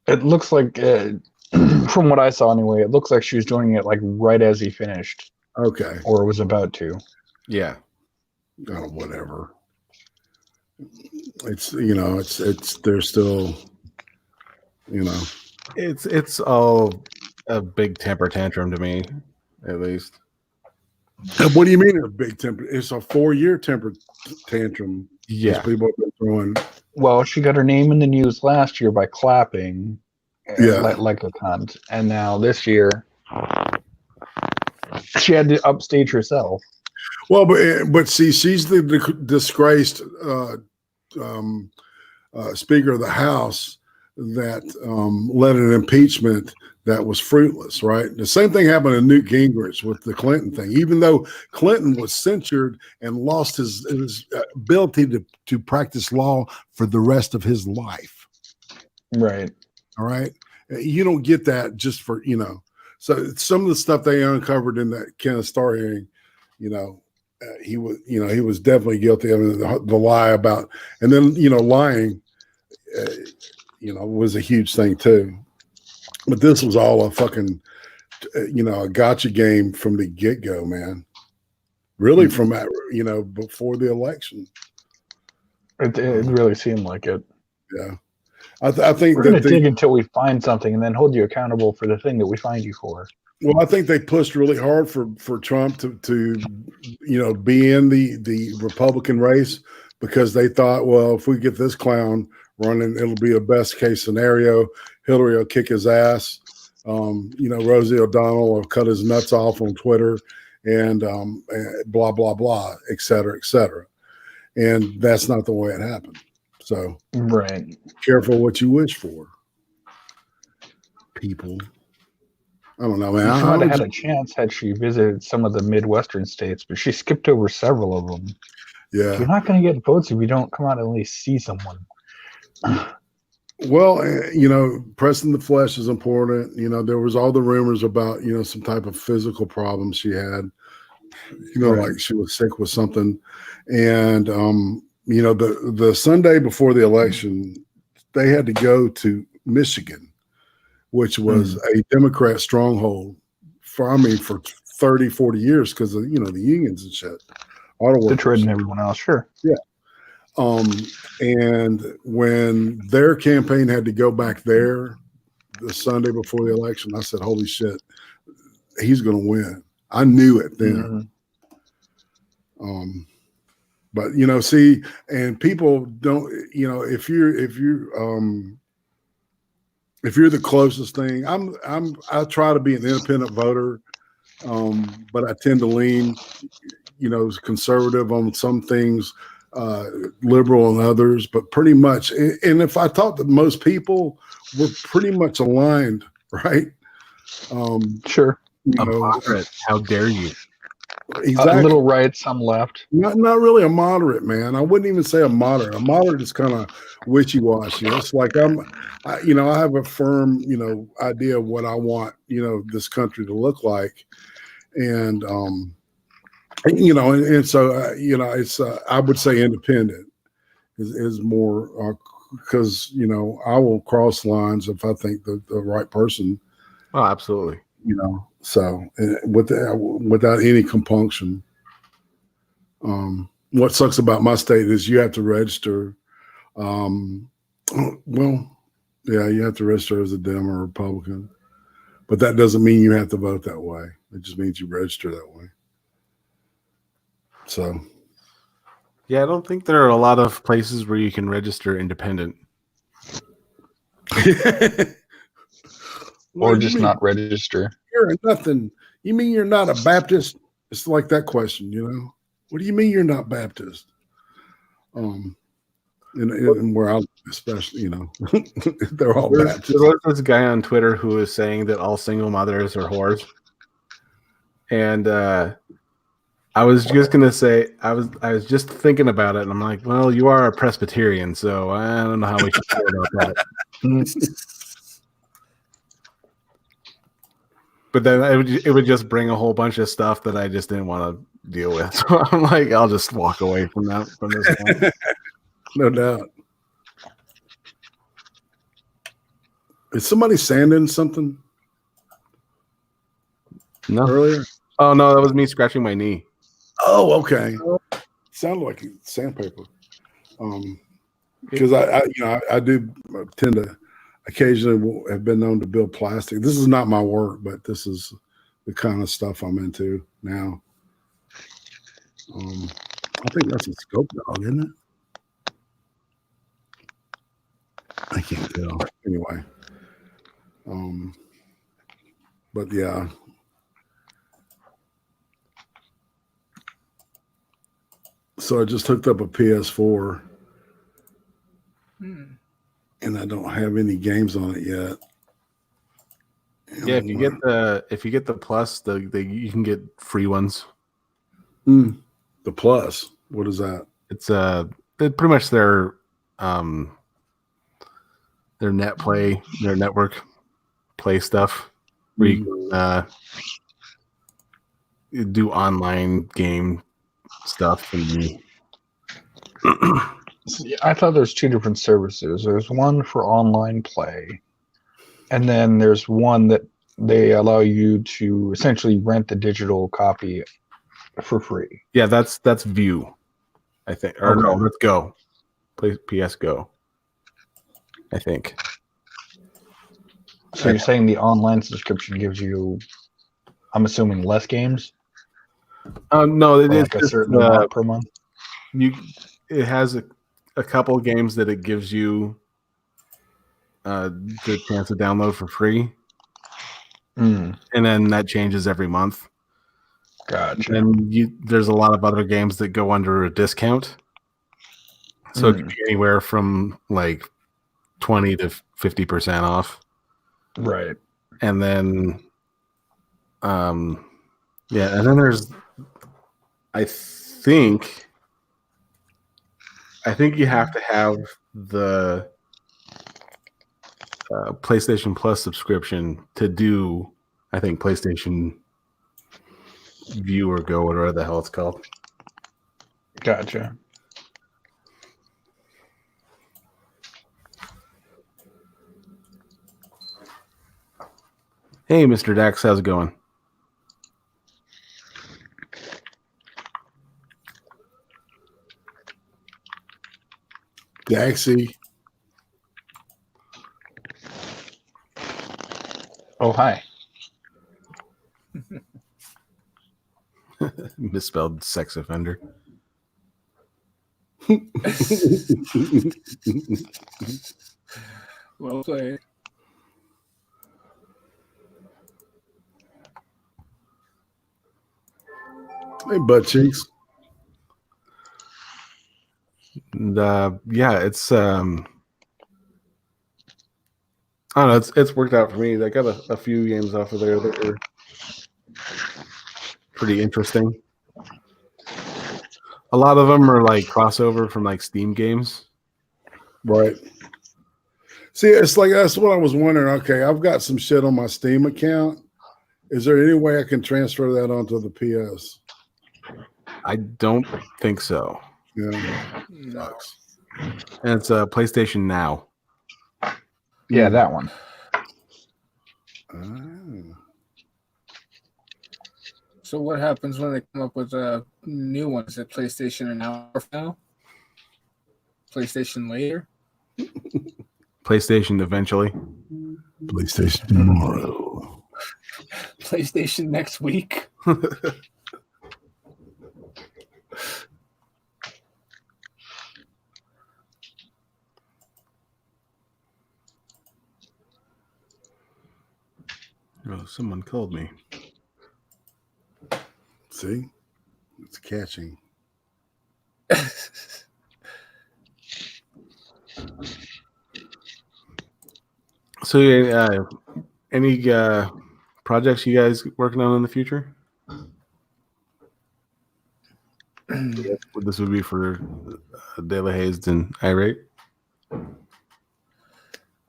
It looks like, from what I saw anyway, it looks like she was doing it like right as he finished. Okay. Or was about to. Yeah. Oh, whatever. It's, you know, it's they're still, you know. It's all a big temper tantrum to me, at least. What do you mean a big temper? It's a 4-year temper tantrum. Yeah. These people have been throwing. Well, she got her name in the news last year by clapping, Yeah. like a cunt, and now this year she had to upstage herself. Well, but see, she's the disgraced Speaker of the House that led an impeachment that was fruitless, right? The same thing happened to Newt Gingrich with the Clinton thing. Even though Clinton was censured and lost his ability to practice law for the rest of his life. Right. All right. You don't get that just for, so some of the stuff they uncovered in that Kenneth Starr hearing, he was definitely guilty of it, the lie about, and then, lying, was a huge thing too. But this was all a fucking, a gotcha game from the get go, man. Really, from before the election. It really seemed like it. Yeah, I think we're going to dig until we find something, and then hold you accountable for the thing that we find you for. Well, I think they pushed really hard for Trump to be in the Republican race, because they thought, well, if we get this clown running, it'll be a best case scenario. Hillary will kick his ass. Rosie O'Donnell will cut his nuts off on Twitter, and blah, blah, blah, et cetera, et cetera. And that's not the way it happened. So right, careful what you wish for, people. I don't know, man. She might have had a chance had she visited some of the Midwestern states, but she skipped over several of them. Yeah. You're not going to get votes if you don't come out and at least see someone. Well, pressing the flesh is important. There was all the rumors about, some type of physical problem she had, right. like she was sick with something. And, the Sunday before the election, they had to go to Michigan, which was a Democrat stronghold for 30, 40 years because of, the unions and shit. Detroit and everyone else, sure. Yeah. And when their campaign had to go back there the Sunday before the election, I said, holy shit, he's going to win. I knew it then. But, see, and people don't, if you're the closest thing, I try to be an independent voter, but I tend to lean, conservative on some things, liberal on others, but pretty much. And if I talk to most people, we're pretty much aligned, right? Sure. Moderate. How dare you? Exactly. A little right, some left. Not really a moderate, man. I wouldn't even say a moderate. A moderate is kind of wishy-washy. It's like I have a firm, idea of what I want, this country to look like, and and so it's I would say independent is more because I will cross lines if I think the right person. Oh, absolutely. So without any compunction. What sucks about my state is you have to register. You have to register as a Dem or Republican, but that doesn't mean you have to vote that way. It just means you register that way. So, yeah, I don't think there are a lot of places where you can register independent. Or just not register. You're nothing. You mean you're not a Baptist? It's like that question, What do you mean you're not Baptist? And where I live, especially, they're all Baptist. There was this guy on Twitter who was saying that all single mothers are whores. And I was just gonna say I was just thinking about it, and I'm like, well, you are a Presbyterian, so I don't know how we should feel about that. But then it would just bring a whole bunch of stuff that I just didn't want to deal with. So I'm like, I'll just walk away from this one. No doubt. Is somebody sanding something? No. Earlier? Oh no, that was me scratching my knee. Oh, okay. Sounded like sandpaper. Because I do tend to occasionally have been known to build plastic. This is not my work, but this is the kind of stuff I'm into now. I think that's a scope dog, isn't it? I can't tell. Anyway. But yeah. So I just hooked up a PS4. And I don't have any games on it yet. Yeah, if you get the plus, you can get free ones. The plus, what is that? It's they're pretty much their their network play stuff where you can you do online game stuff and See, I thought there's two different services. There's one for online play, and then there's one that they allow you to essentially rent the digital copy for free. yeah, that's View, I think, or no, Okay. let's go. Play PS Go, I think. So you're saying the online subscription gives you, I'm assuming, less games, No, or it's like a just certain amount per month? it has a couple of games that it gives you the chance to download for free, Mm, and then that changes every month. gotcha. And there's a lot of other games that go under a discount, so it could be anywhere from like 20 to 50% off. Right. And then, yeah, and then there's, I think you have to have the PlayStation Plus subscription to do, I think, PlayStation View or Go, whatever the hell it's called. Gotcha. Hey, Mr. Dax, how's it going? Daxie. Oh, hi. Misspelled sex offender. Well played. Hey, butt cheeks. And, yeah, it's I don't know, it's worked out for me. I got a few games off of there that were pretty interesting. A lot of them are like crossover from like Steam games. Right. See, it's like that's what I was wondering. Okay, I've got some shit on my Steam account. Is there any way I can transfer that onto the PS? I don't think so. Yeah. No. And it's PlayStation Now. Yeah, that one. Ah. So what happens when they come up with a new one? Is it PlayStation an hour from now? PlayStation later? PlayStation eventually. PlayStation tomorrow. PlayStation next week? Oh, someone called me. See, it's catching. So, any projects you guys working on in the future? This would be for De La Hazed and Irate.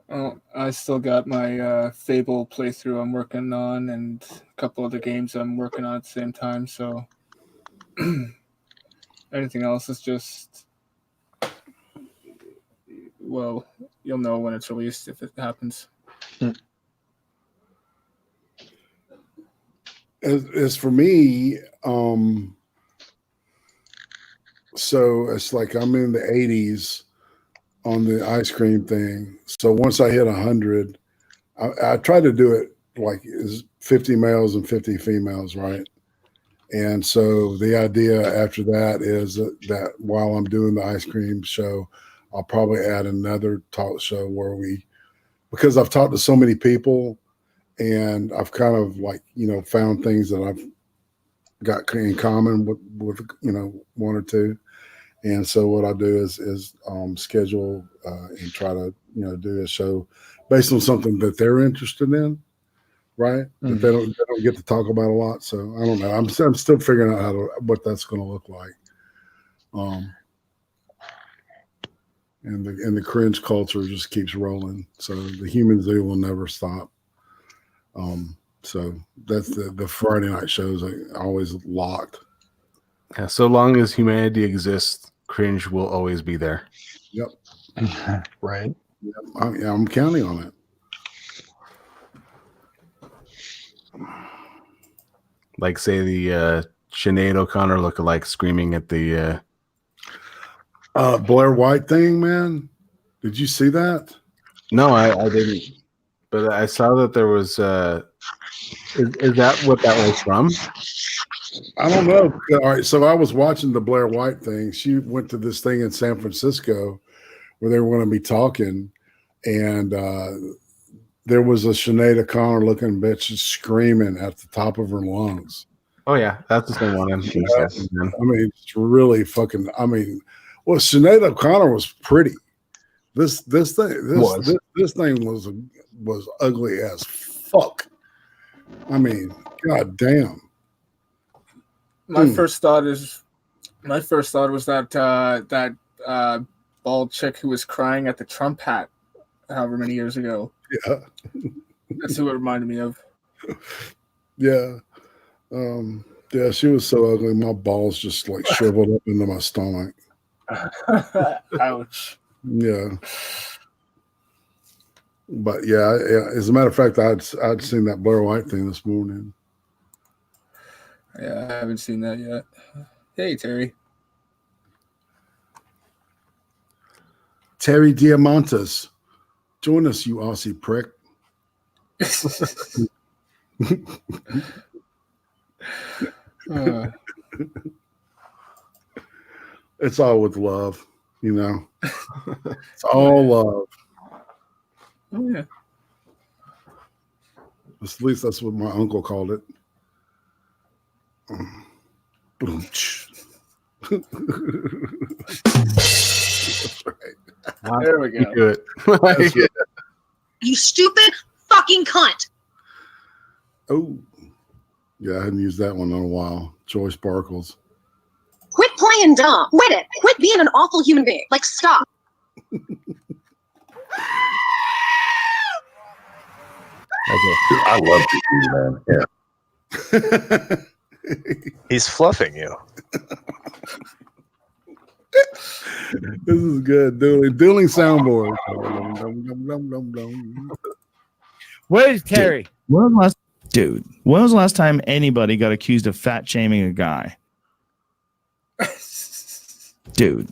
Oh, I still got my Fable playthrough I'm working on, and a couple other games I'm working on at the same time. So anything else is just, well, you'll know when it's released if it happens. As for me, so it's like I'm in the 80s on the ice cream thing. So once I hit 100, I try to do it like is 50 males and 50 females, right? And so the idea after that is that while I'm doing the ice cream show, I'll probably add another talk show where because I've talked to so many people and I've kind of like, found things that I've got in common with one or two. And so what I do is schedule and try to do a show based on something that they're interested in, right? That they don't get to talk about a lot. So I don't know. I'm still figuring out what that's going to look like. And the cringe culture just keeps rolling. So the human zoo will never stop. So that's the Friday night shows are always locked. Yeah, so long as humanity exists, cringe will always be there. Yep. Right. Yep. I'm counting on it. Like, say, the Sinead O'Connor lookalike screaming at the Blair White thing, man. Did you see that? No, I didn't. But I saw that there was. Is that what that was from? I don't know. All right, so I was watching the Blair White thing. She went to this thing in San Francisco where they were going to be talking, and there was a Sinead O'Connor looking bitch screaming at the top of her lungs. Oh yeah, that's the same one. I mean, it's really fucking. I mean, well, Sinead O'Connor was pretty. This thing was ugly as fuck. I mean, god damn. My first thought was that bald chick who was crying at the Trump hat however many years ago. Yeah. That's who it reminded me of. Yeah. Yeah, she was so ugly. My balls just like shriveled up into my stomach. Ouch. Yeah. But yeah, as a matter of fact, I'd seen that Blair White thing this morning. Yeah, I haven't seen that yet. Hey, Terry. Terry Diamantis. Join us, you Aussie prick. It's all with love, you know. It's all love. Oh, yeah. At least that's what my uncle called it. There we go. Do it. You stupid fucking cunt. Oh, yeah, I hadn't used that one in a while. Joy Sparkles. Quit playing dumb. Quit it. Quit being an awful human being. Like, stop. I love this man. Yeah. He's fluffing you. This is good. Dueling soundboard. Where's Terry? When was the last time anybody got accused of fat shaming a guy? Dude.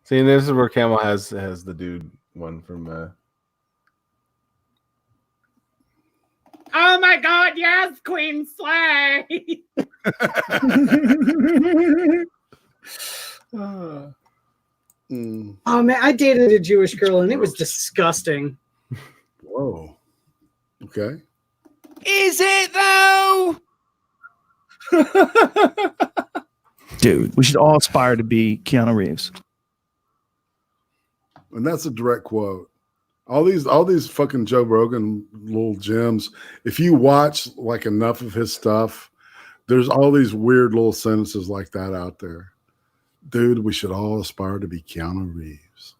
See, this is where Camel has the dude one from. Oh my God! Yes, Queen Slay. Oh. Oh man, I dated a Jewish girl and it was disgusting. Whoa. Okay. Is it though? Dude, we should all aspire to be Keanu Reeves. And that's a direct quote. All these fucking Joe Rogan little gems. If you watch like enough of his stuff, there's all these weird little sentences like that out there. Dude, we should all aspire to be Keanu Reeves.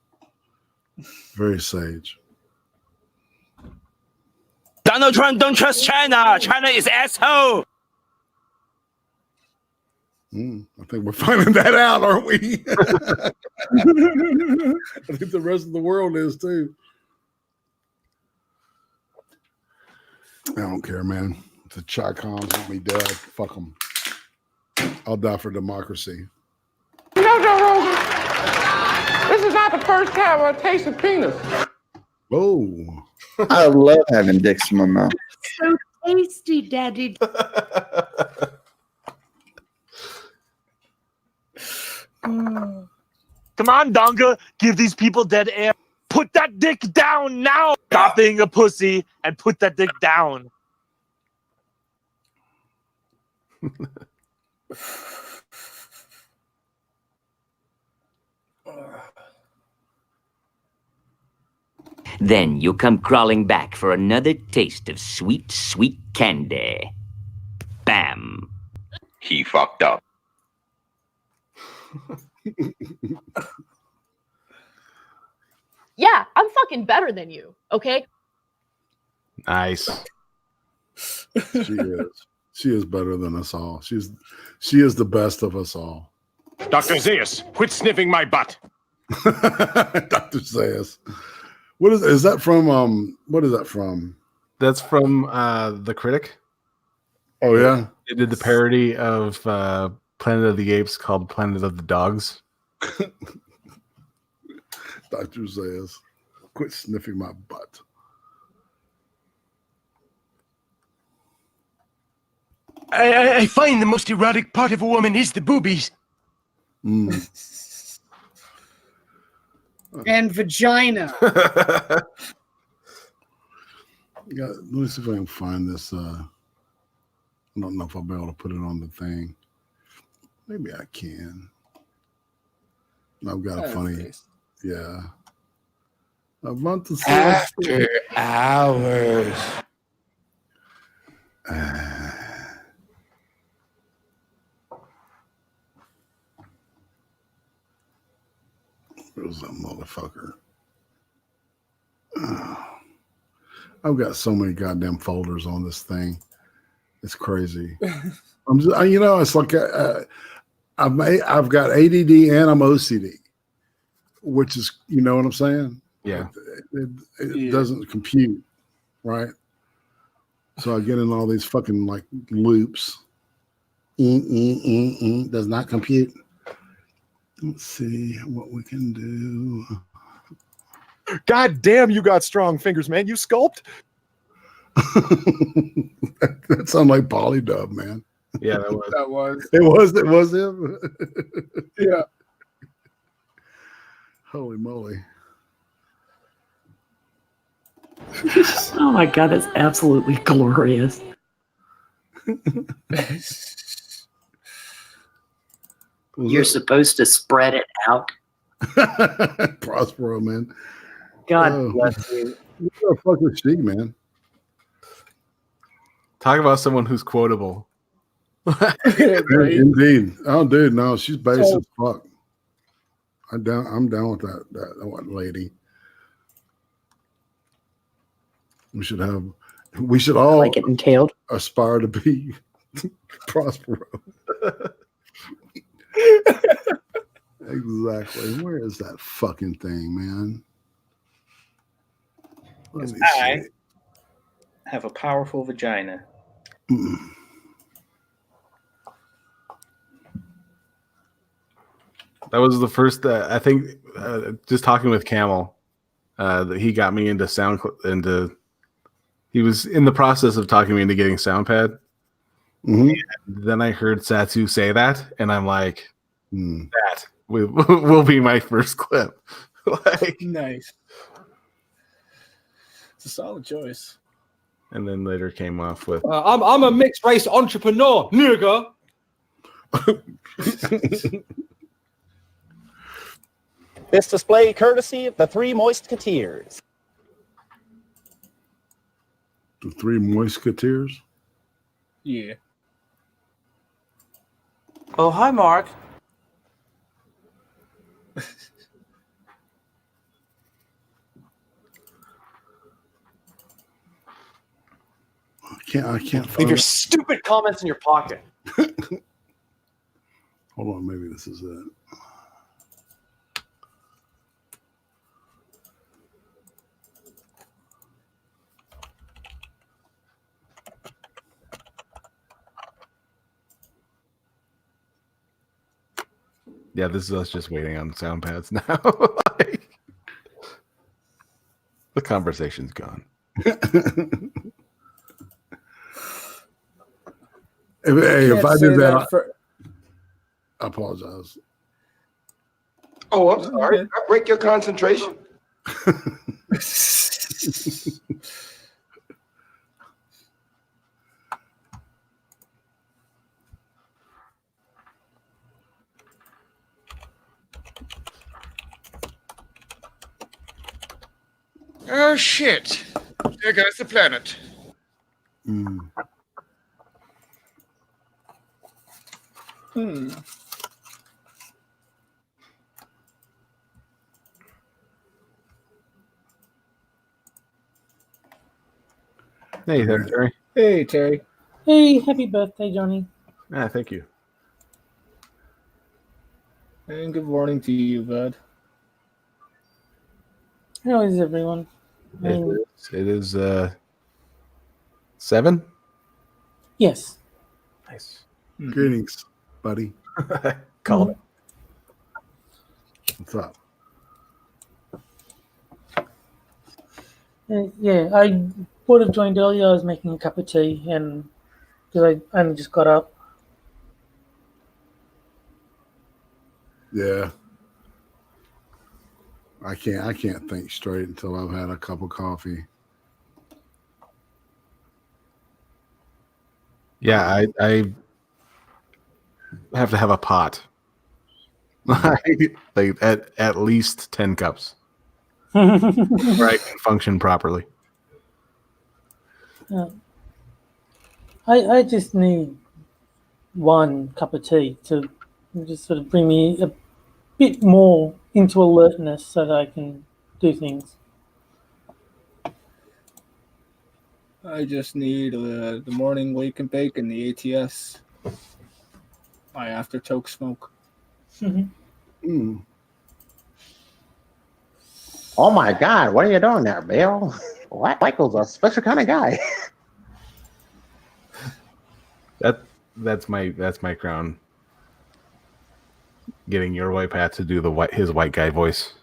Very sage. Donald Trump don't trust China. China is asshole. I think we're finding that out, aren't we? I think the rest of the world is too. I don't care, man. If the Chi-Coms want me dead, fuck them. I'll die for democracy. You know, Joe Rogan, this is not the first time I've tasted penis. Oh. I love having dicks in my mouth. So tasty, Daddy. Come on, Donga. Give these people dead air. Put that dick down now. Stop being a pussy and put that dick down. Then you come crawling back for another taste of sweet, sweet candy. Bam. He fucked up. Yeah, I'm fucking better than you, okay? Nice. She is. She is better than us all. She is the best of us all. Dr. Zeus, quit sniffing my butt. Dr. Zeus. What is that from? What is that from? That's from The Critic. Oh yeah, they did the parody of Planet of the Apes called Planet of the Dogs. Dr. Zeus, quit sniffing my butt. I find the most erotic part of a woman is the boobies. And vagina. Yeah, let me see if I can find this. I don't know if I'll be able to put it on the thing. Maybe I can. I've got a funny. Yeah. I want to see After hours. Where's that motherfucker? I've got so many goddamn folders on this thing. It's crazy. I'm just, it's like I've got ADD and I'm OCD, which is, you know what I'm saying? Yeah. It doesn't compute, right? So I get in all these fucking like loops. Does not compute. Let's see what we can do. God damn, you got strong fingers, man. You sculpt? That sounded like Polydub, man. Yeah, that was. That was. It was him. Yeah. Holy moly. Oh my god, that's absolutely glorious. You're supposed to spread it out. Prospero, man. God bless you. What the fuck is she, man? Talk about someone who's quotable. Indeed. Oh, dude, no, she's basic as fuck. I'm down with that lady. We should all like it entailed. Aspire to be Prospero. Exactly. Where is that fucking thing, man? Because I have a powerful vagina. That was the first. I think just talking with Camel, that he got me into He was in the process of talking me into getting SoundPad. And then I heard Satsu say that, and I'm like, that will be my first clip. Like, nice. It's a solid choice. And then later came off with, I'm a mixed race entrepreneur, nigga. This display courtesy of the Three Moisketeers. The Three Moisketeers? Yeah. Oh, hi, Mark. I can't find Leave your it. stupid comments in your pocket. Hold on, maybe this is it. yeah, this is us just waiting on SoundPads now. Like, the conversation's gone. If I did that, I apologize. Oh, I'm sorry. I break your concentration. Oh, shit. There goes the planet. Mm. Hey there, Terry. Hey, Terry. Hey, happy birthday, Johnny. Ah, thank you. And good morning to you, bud. How is everyone? I mean, It is 7. yes. Nice. Greetings, buddy. Called it. What's up? Yeah, I would have joined earlier. I was making a cup of tea, and because I only just got up. Yeah. I can't think straight until I've had a cup of coffee. Yeah, I have to have a pot. Like at least 10 cups. Where I can function properly. I just need one cup of tea to just sort of bring me a bit more into alertness so that I can do things. I just need the morning wake and bake and the ATS. My after choke smoke. Mm. Oh my God, what are you doing there, Bill? Michael's a special kind of guy. That's my crown. Getting your white Pat to do his white guy voice.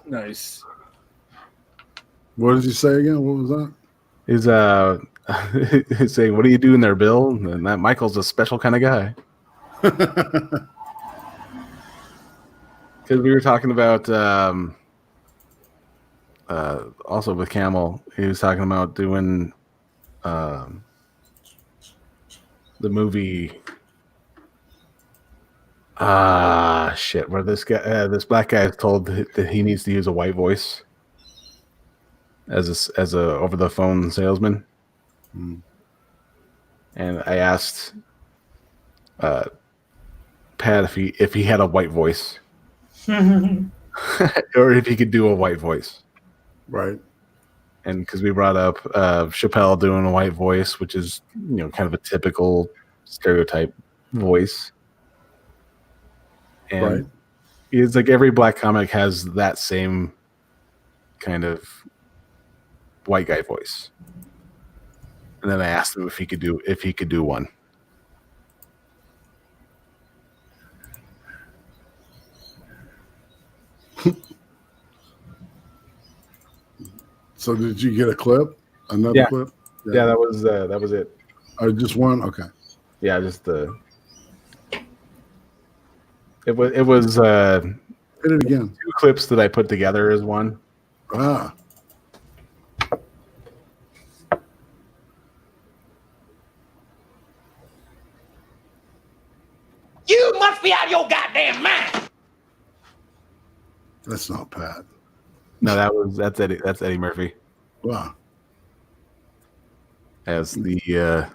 Nice. What did you say again? What was that? He's saying, "What are you doing there, Bill?" And that Michael's a special kind of guy. Because we were talking about also with Camel, he was talking about doing the movie. Shit! Where this this black guy is told that he needs to use a white voice as a over the phone salesman. Mm. And I asked Pat if he had a white voice. Or if he could do a white voice. Right. And because we brought up Chappelle doing a white voice, which is, kind of a typical stereotype voice. And Right. it's like every black comic has that same kind of white guy voice. And then I asked him if he could do one. So did you get a clip? Another clip? Yeah, that was it. Oh, just one? Okay. Yeah, just the. It was hit it again. 2 clips that I put together as one. Ah. You must be out of your goddamn mind. That's not Pat. No, that's Eddie. That's Eddie Murphy. Wow. As the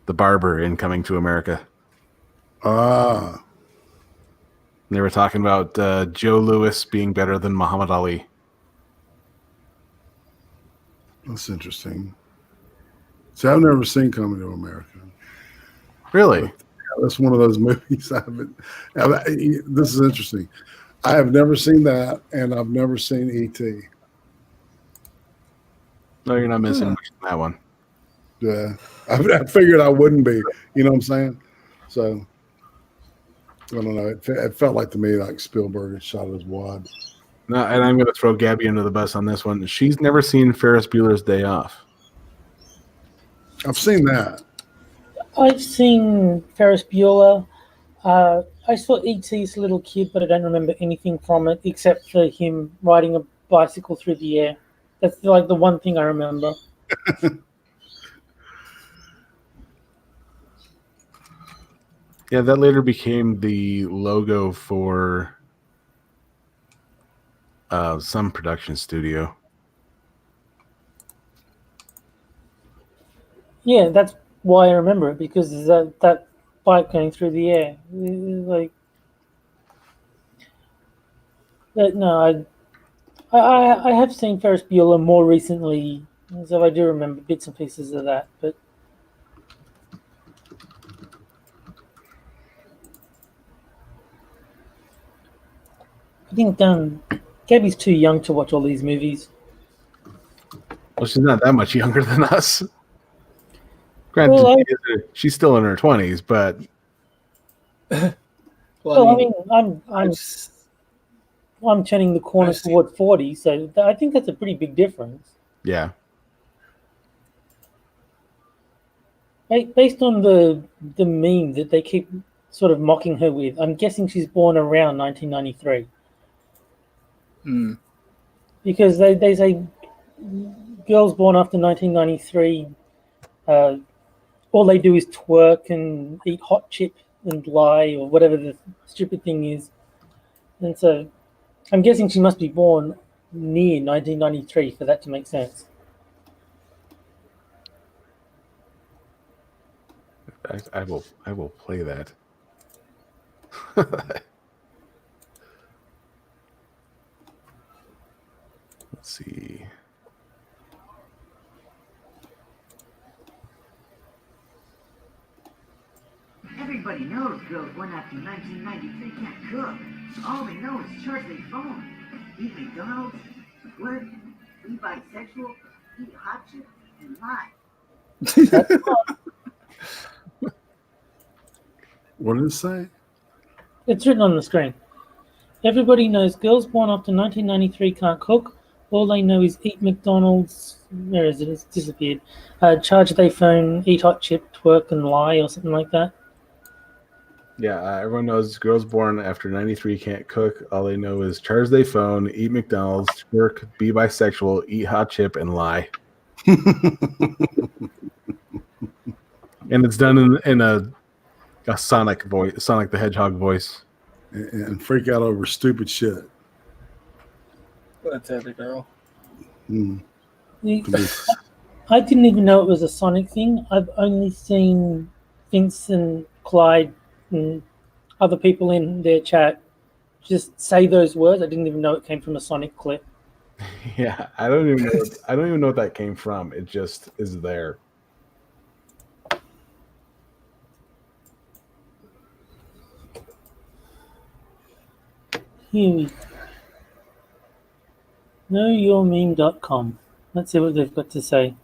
barber in Coming to America. Ah. They were talking about Joe Louis being better than Muhammad Ali. That's interesting. See, I've never seen Coming to America. Really? But, that's one of those movies I haven't. This is interesting. I have never seen that, and I've never seen E.T. No, you're not missing much on that one. Yeah, I figured I wouldn't be. You know what I'm saying? So I don't know. It felt like to me like Spielberg had shot his wad. No, and I'm going to throw Gabby under the bus on this one. She's never seen Ferris Bueller's Day Off. I've seen that. I've seen Ferris Bueller. I saw E.T. as a little kid, but I don't remember anything from it except for him riding a bicycle through the air. That's like the one thing I remember. Yeah, that later became the logo for some production studio. Yeah, that's why I remember it, because that bike going through the air, like. No, I have seen Ferris Bueller more recently, so I do remember bits and pieces of that. But I think Gabby's too young to watch all these movies. Well, she's not that much younger than us. Granted, Well, she's still in her 20s, but well, I mean, I'm turning the corner toward 40, so I think that's a pretty big difference. yeah. Based on the meme that they keep sort of mocking her with, I'm guessing she's born around 1993. Because they say girls born after 1993, all they do is twerk and eat hot chip and lie or whatever the stupid thing is. And so I'm guessing she must be born near 1993 for that to make sense. I will play that. Let's see. Everybody knows girls born after 1993 can't cook. All they know is charge their phone, eat McDonald's, work, be bisexual, eat hot chips, and lie. What did it say? It's written on the screen. Everybody knows girls born after 1993 can't cook. All they know is eat McDonald's. Where is it? It's disappeared. Charge their phone, eat hot chip, twerk, and lie, or something like that. Yeah, everyone knows girls born after 93 can't cook. All they know is charge their phone, eat McDonald's, twerk, be bisexual, eat hot chip, and lie. And it's done in a Sonic voice, Sonic the Hedgehog voice. And freak out over stupid shit. That's every girl. I didn't even know it was a Sonic thing. I've only seen Vince and Clyde and other people in their chat just say those words. I didn't even know it came from a Sonic clip. Yeah, I don't even know what that came from. It just is there. Here we go. KnowYourMeme.com. Let's see what they've got to say.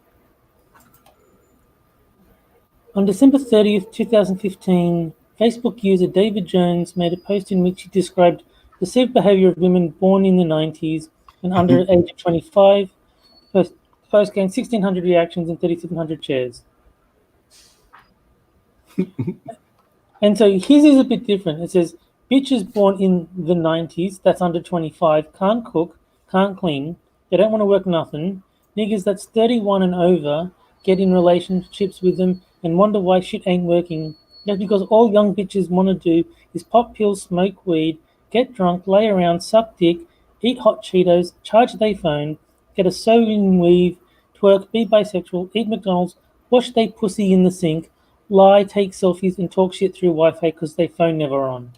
On December 30th, 2015, Facebook user David Jones made a post in which he described perceived behavior of women born in the 90s and under the age of 25. The post gained 1,600 reactions and 3,700 shares. And so his is a bit different. It says, bitches born in the 90s, that's under 25, can't cook, can't clean, they don't want to work nothing. Niggas that's 31 and over get in relationships with them and wonder why shit ain't working. That's because all young bitches want to do is pop pills, smoke weed, get drunk, lay around, suck dick, eat hot Cheetos, charge their phone, get a sew-in weave, twerk, be bisexual, eat McDonald's, wash their pussy in the sink, lie, take selfies, and talk shit through Wi-Fi because their phone never on.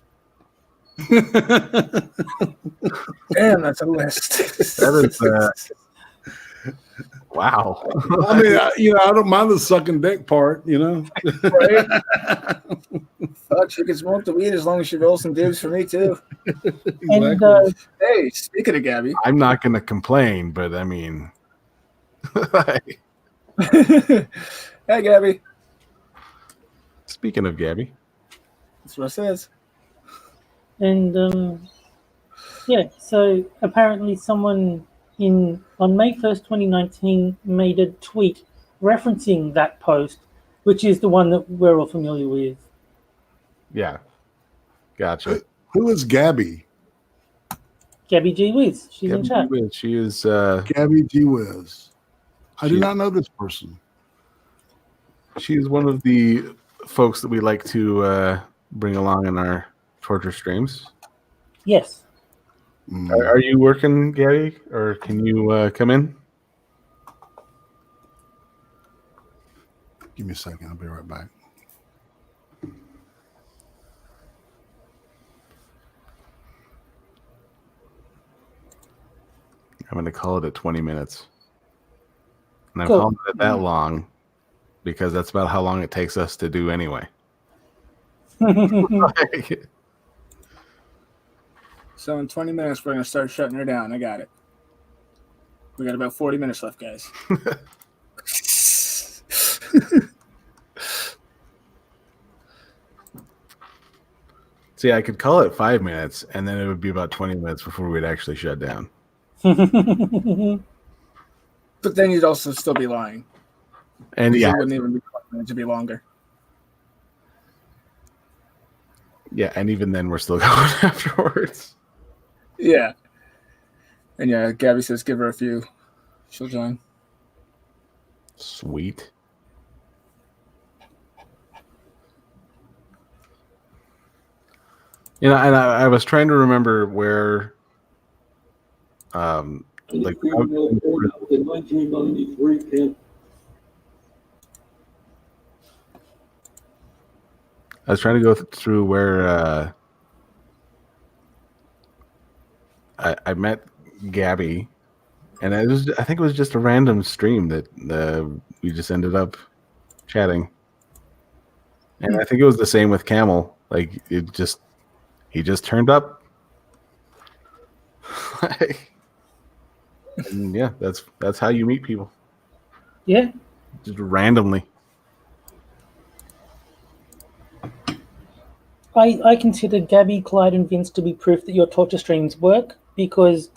Damn, that's a list. That is wow. I mean, I don't mind the sucking dick part, Right? Fuck, she can smoke the weed as long as she rolls some dibs for me too. And Hey, speaking of Gabby, I'm not going to complain, but I mean, hey Gabby. Speaking of Gabby, That's what it says. And yeah, so apparently someone on May 1st, 2019 made a tweet referencing that post, which is the one that we're all familiar with. yeah, gotcha. Who is Gabby? Gabby G. Wiz. She's in chat. She is Gabby G. Wiz. I do not know this person. She's one of the folks that we like to bring along in our torture streams. Yes. Are you working, Gabby, or can you come in? Give me a second. I'll be right back. I'm going to call it at 20 minutes. And I'm Cool. calling it that long because that's about how long it takes us to do anyway. So in 20 minutes, we're going to start shutting her down. I got it. We got about 40 minutes left, guys. See, I could call it 5 minutes, and then it would be about 20 minutes before we'd actually shut down. But then you'd also still be lying. And yeah, It wouldn't even be 20 minutes. It'd be longer. yeah, and even then, we're still going afterwards. Yeah. And yeah, Gabby says give her a few. She'll join. Sweet. You know, and I was trying to remember where, like, the 1993 camp. I was trying to go through where I met Gabby, and I think it was just a random stream that we just ended up chatting, and I think it was the same with Camel. Like he just turned up. And yeah, that's how you meet people. Yeah. Just randomly. I consider Gabby, Clyde, and Vince to be proof that your torture streams work because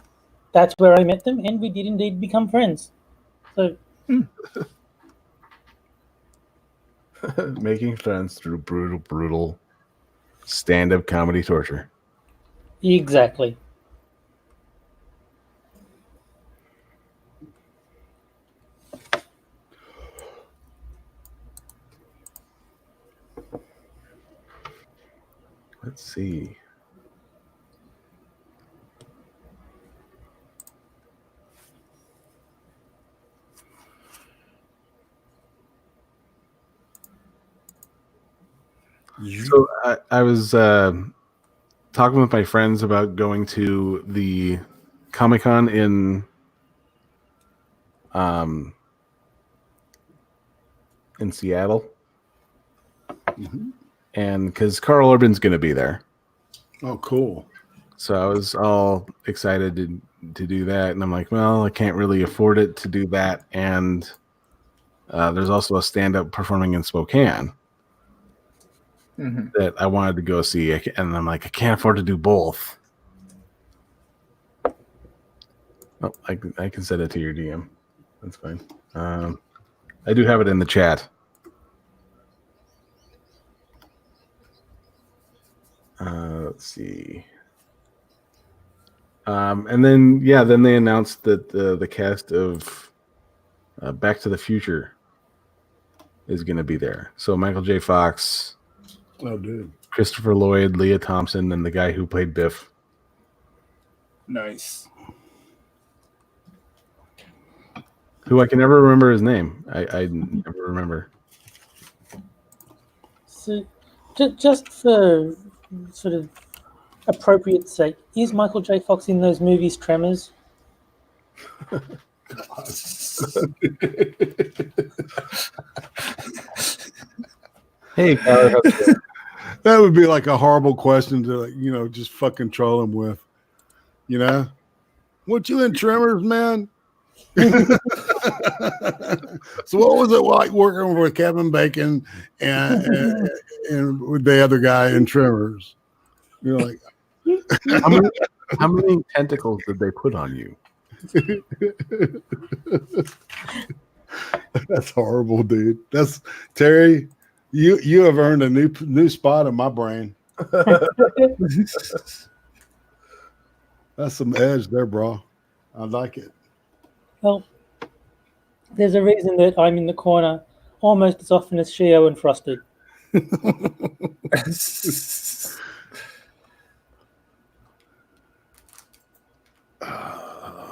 that's where I met them, and we did indeed become friends. So, Making friends through brutal stand-up comedy torture. exactly. Let's see. So I was talking with my friends about going to the Comic-Con in Seattle, and because Carl Urban's going to be there. Oh, cool. So I was all excited to do that, and I'm like, well, I can't really afford it to do that, and there's also a stand-up performing in Spokane that I wanted to go see, and I'm like, I can't afford to do both. Oh, I can send it to your DM. That's fine. I do have it in the chat. Let's see. And then then they announced that the cast of Back to the Future is going to be there. So Michael J. Fox, Oh, dude. Christopher Lloyd, Leah Thompson, and the guy who played Biff. Nice. Who I can never remember his name. I never remember. So, just for sort of appropriate sake, is Michael J. Fox in those movies Tremors? Hey, that would be like a horrible question to just fucking troll him with. What you in Tremors, man? So what was it like working with Kevin Bacon and with the other guy in Tremors? You're like, how many tentacles did they put on you? That's horrible, dude. That's Terry. You have earned a new spot in my brain. That's some edge there, bro. I like it. Well, there's a reason that I'm in the corner almost as often as Shio and Frosted.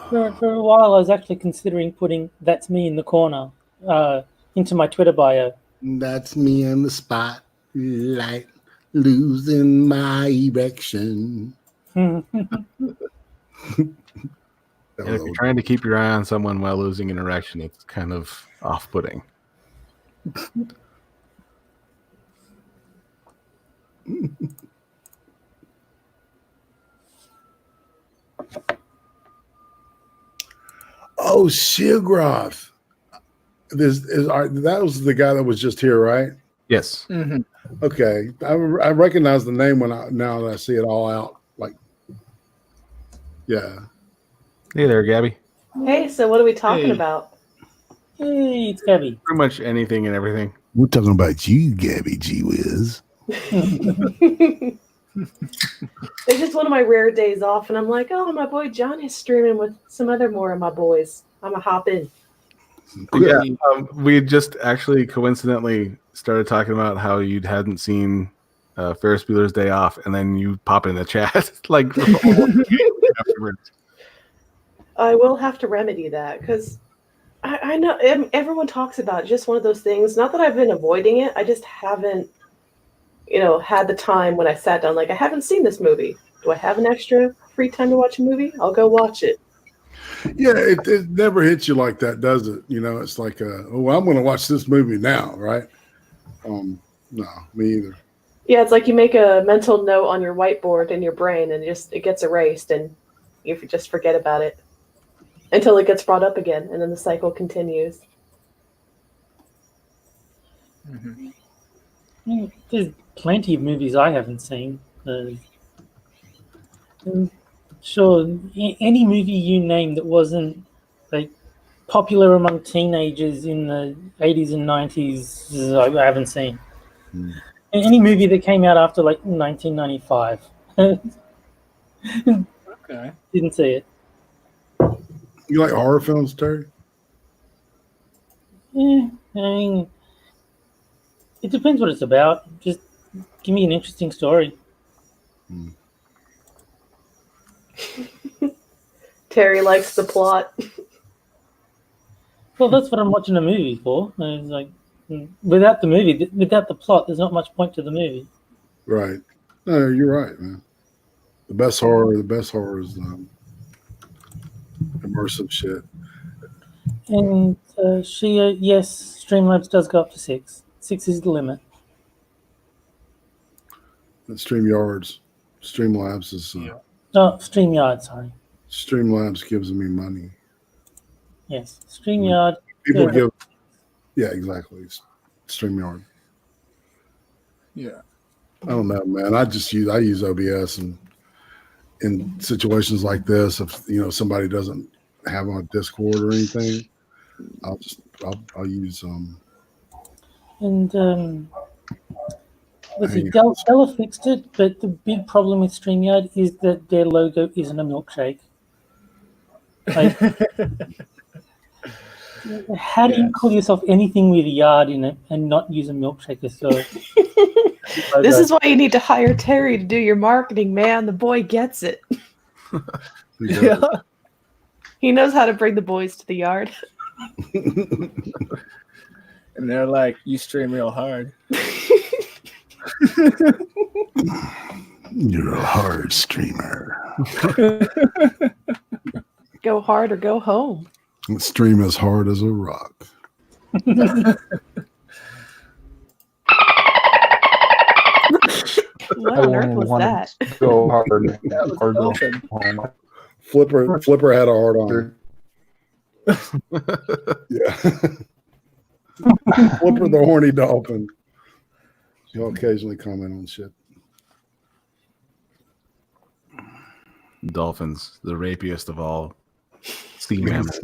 For a while, I was actually considering putting "That's Me" in the corner into my Twitter bio. That's me in the spotlight, losing my erection. And if you're trying to keep your eye on someone while losing an erection, it's kind of off-putting. Oh, Shilgroth. That was the guy that was just here, right? Yes. Mm-hmm. Okay, I recognize the name now that I see it all out. Like, yeah. Hey there, Gabby. Hey, so what are we talking about? Hey, it's Gabby. Pretty much anything and everything. We're talking about you, Gabby G Wiz. It's just one of my rare days off, and I'm like, oh, my boy John is streaming with some other more of my boys. I'm gonna hop in. Yeah, we just actually coincidentally started talking about how you hadn't seen Ferris Bueller's Day Off, and then you pop in the chat like afterwards. I will have to remedy that because I know everyone talks about it, just one of those things. Not that I've been avoiding it, I just haven't, had the time when I sat down. Like, I haven't seen this movie. Do I have an extra free time to watch a movie? I'll go watch it. Yeah, it never hits you like that, does it? It's like, I'm going to watch this movie now, right? No, me either. Yeah, it's like you make a mental note on your whiteboard in your brain, and it gets erased, and you just forget about it until it gets brought up again, and then the cycle continues. Mm-hmm. There's plenty of movies I haven't seen. Sure, any movie you name that wasn't like popular among teenagers in the 80s and 90s, I haven't seen. Any movie that came out after like 1995. Okay. Didn't see it. You like horror films, Terry? Yeah, I mean, it depends what it's about. Just give me an interesting story. Terry likes the plot. Well, that's what I'm watching a movie for. It's like, without the plot, there's not much point to the movie. Right. No, you're right, man. The best horror is immersive shit. And yes, Streamlabs does go up to 6. 6 is the limit. And Streamlabs is StreamYard, sorry. Streamlabs gives me money. Yes, StreamYard. People give, yeah, exactly. StreamYard. Yeah. I don't know, man. I use OBS, and in situations like this, if somebody doesn't have on Discord or anything, I'll use And let's see, Della fixed it, but the big problem with StreamYard is that their logo isn't a milkshake. Like, how do you call yourself anything with yard in it and not use a milkshake as your This is why you need to hire Terry to do your marketing, man. The boy gets it. Yeah. He knows how to bring the boys to the yard. And they're like, you stream real hard. You're a hard streamer. Go hard or go home. Stream as hard as a rock. What on earth was that? Go hard. Flipper had a hard on. Yeah. Flipper the horny dolphin. He'll occasionally comment on shit. Dolphins, the rapiest of all sea mammals.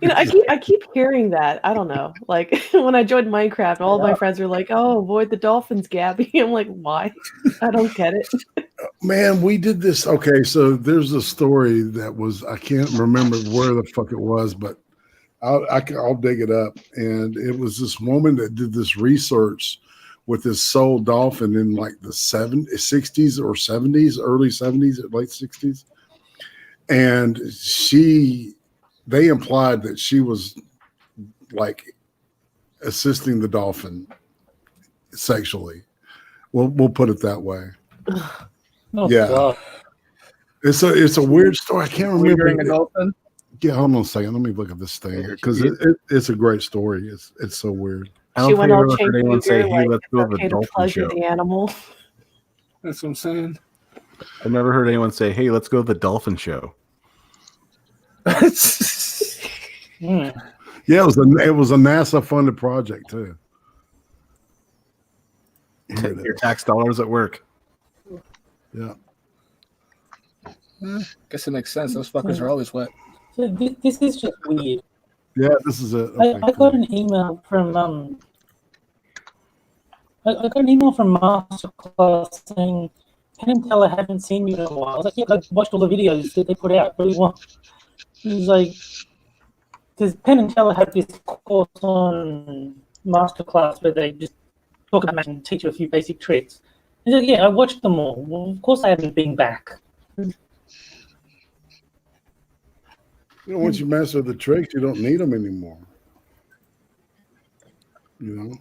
I keep hearing that. I don't know. Like, when I joined Minecraft, all of my friends were like, "Oh, avoid the dolphins, Gabby." I'm like, "Why? I don't get it." Man, we did this. Okay, so there's a story that was, I can't remember where the fuck it was, but I'll dig it up. And it was this woman that did this research with this soul dolphin in like the 60s or 70s, early 70s, late 60s. and they implied that she was like assisting the dolphin sexually. We'll put it that way. Oh, Yeah. God. It's a weird story. I can't remember. Fingering a dolphin. Yeah, hold on a second. Let me look at this thing because it's a great story. It's so weird. She went all I've Chase heard anyone say, Uger, "Hey, like let's it's go to the okay to dolphin pleasure show." the animal. That's what I'm saying. I've never heard anyone say, "Hey, let's go to the dolphin show." Yeah, it was a NASA funded project too. Your tax dollars at work. Yeah. Guess it makes sense. Those fuckers are always wet. So this is just weird. Yeah, this is it. I got an email from I got an email from Masterclass saying, Penn and Teller haven't seen you in a while. I was like, yeah, I watched all the videos that they put out. What do you want? He was like, because Penn and Teller have this course on Masterclass where they just talk about magic and teach you a few basic tricks. He's like, yeah, I watched them all. Well, of course I haven't been back. Once you master the tricks, you don't need them anymore. You know.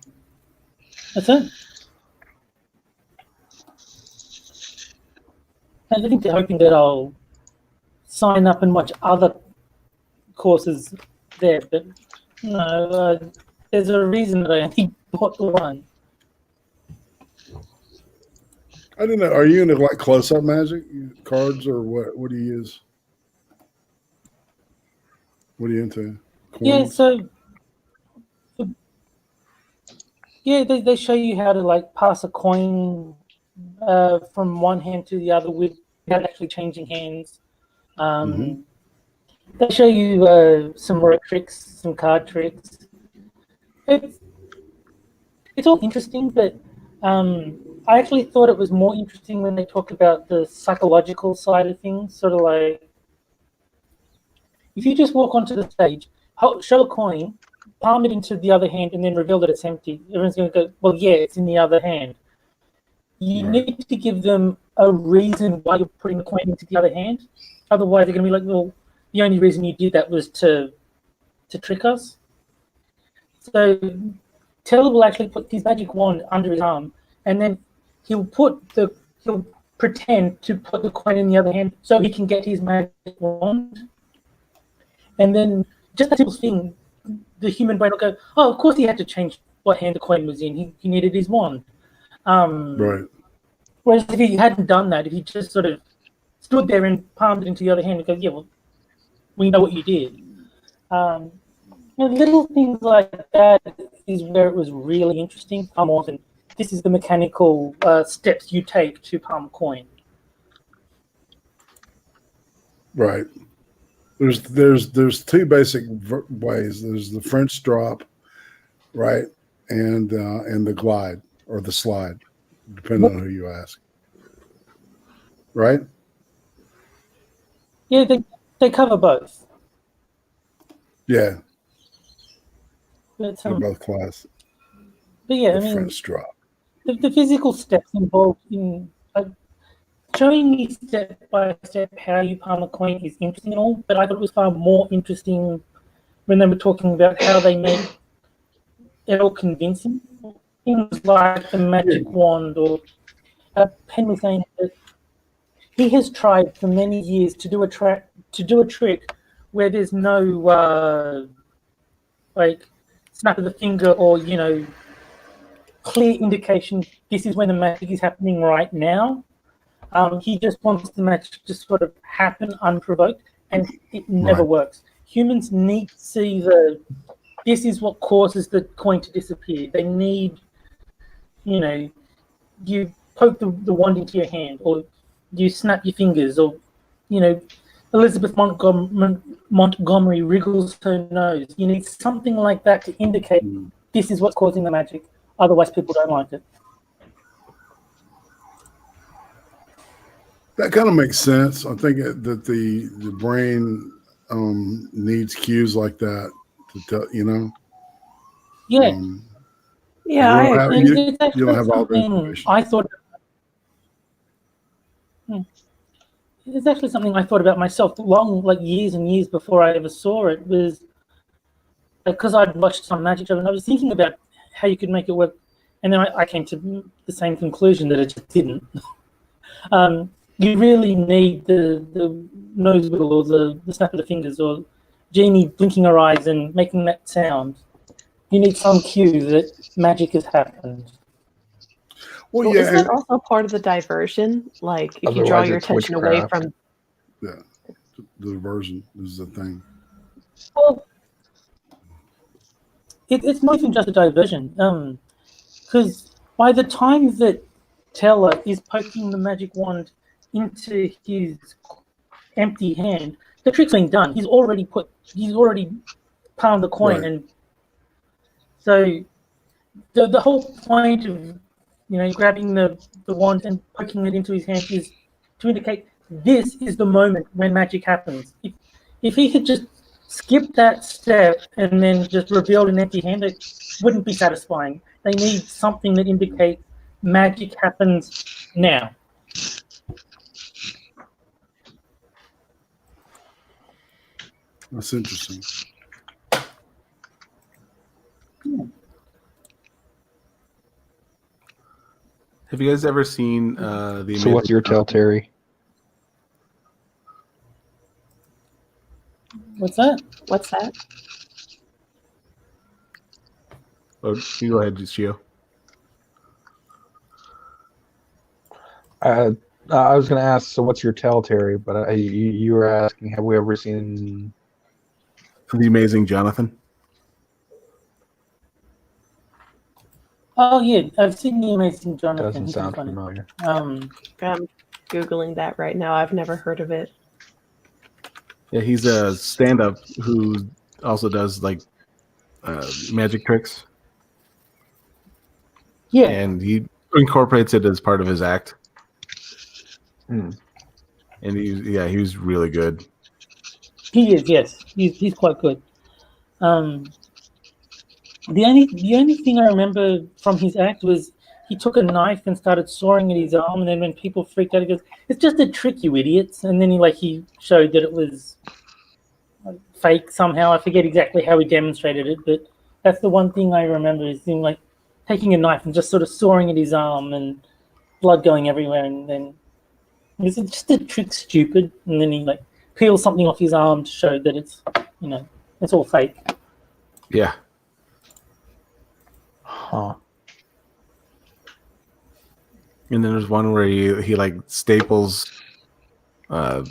That's it. I think they're hoping that I'll sign up and watch other courses there, but no, there's a reason that I only bought the one. I didn't know. Are you into like close-up magic cards or what? What do you use? What are you into? Yeah, Coins? so yeah, they show you how to like pass a coin from one hand to the other without actually changing hands. They show you some rope tricks, some card tricks. It's all interesting, but I actually thought it was more interesting when they talk about the psychological side of things. Sort of like, if you just walk onto the stage, show a coin, palm it into the other hand, and then reveal that it's empty, everyone's going to go, well, yeah, it's in the other hand. You need to give them a reason why you're putting the coin into the other hand. Otherwise, they're going to be like, well, the only reason you did that was to trick us. So Teller will actually put his magic wand under his arm, and then he'll pretend to put the coin in the other hand so he can get his magic wand. And then just that simple thing, the human brain will go, oh, of course he had to change what hand the coin was in. He needed his wand. Right. Whereas if he hadn't done that, if he just sort of stood there and palmed it into the other hand and goes, yeah, well, we know what you did. Little things like that is where it was really interesting. More than this is the mechanical steps you take to palm a coin. Right. There's two basic ways. There's the French drop, right, and the glide or the slide, depending on who you ask. Right. Yeah, they cover both. Yeah. But, they're both class. But yeah, the I mean, French drop. The physical steps involved in showing me step by step how you palm a coin is interesting and all, but I thought it was far more interesting when they were talking about how they made it all convincing. Things like the magic wand, or Penn was saying that he has tried for many years to do a trick where there's no like snap of the finger or clear indication this is when the magic is happening right now. He just wants the magic to sort of happen unprovoked, and it never works. Humans need to see this is what causes the coin to disappear. They need, you poke the wand into your hand, or you snap your fingers, or, Elizabeth Montgomery wriggles her nose. You need something like that to indicate this is what's causing the magic. Otherwise, people don't like it. That kind of makes sense. I think that the brain needs cues like that to tell, Yeah. Yeah, you don't have all the something information. I thought. it's actually something I thought about myself long, like years and years before I ever saw it. Was because I'd watched some magic show and I was thinking about how you could make it work, and then I came to the same conclusion that it just didn't. You really need the nose wiggle or the snap of the fingers or Jeannie blinking her eyes and making that sound. You need some cue that magic has happened. Well, Isn't that also part of the diversion? Like, if you draw Otherwise your it's attention away witchcraft. from. Yeah, the diversion is the thing. Well, it's more than just a diversion. Because by the time that Teller is poking the magic wand into his empty hand, the trick's been done. He's already palmed the coin, Right. and so the whole point of grabbing the wand and poking it into his hand is to indicate this is the moment when magic happens. If he had just skipped that step and then just revealed an empty hand, it wouldn't be satisfying. They need something that indicates magic happens now. That's interesting. Have you guys ever seen the? So what's your tell, Terry? What's that? What's that? Oh, you go ahead, Gio. I was going to ask, so what's your tell, Terry? But you were asking, have we ever seen The Amazing Jonathan? Oh yeah, I've seen The Amazing Jonathan. Doesn't He's sound funny. familiar. I'm Googling that right now. I've never heard of it. Yeah, he's a stand-up who also does like magic tricks. Yeah, and he incorporates it as part of his act. Hmm. And he was really good. He is, yes. He's quite good. The only thing I remember from his act was he took a knife and started sawing at his arm, and then when people freaked out, he goes, "It's just a trick, you idiots!" And then he showed that it was fake somehow. I forget exactly how he demonstrated it, but that's the one thing I remember is him like taking a knife and just sort of sawing at his arm and blood going everywhere, and then is it just a trick, stupid? And then he like peels something off his arm to show that it's it's all fake. Yeah. Huh. And then there's one where he like staples, because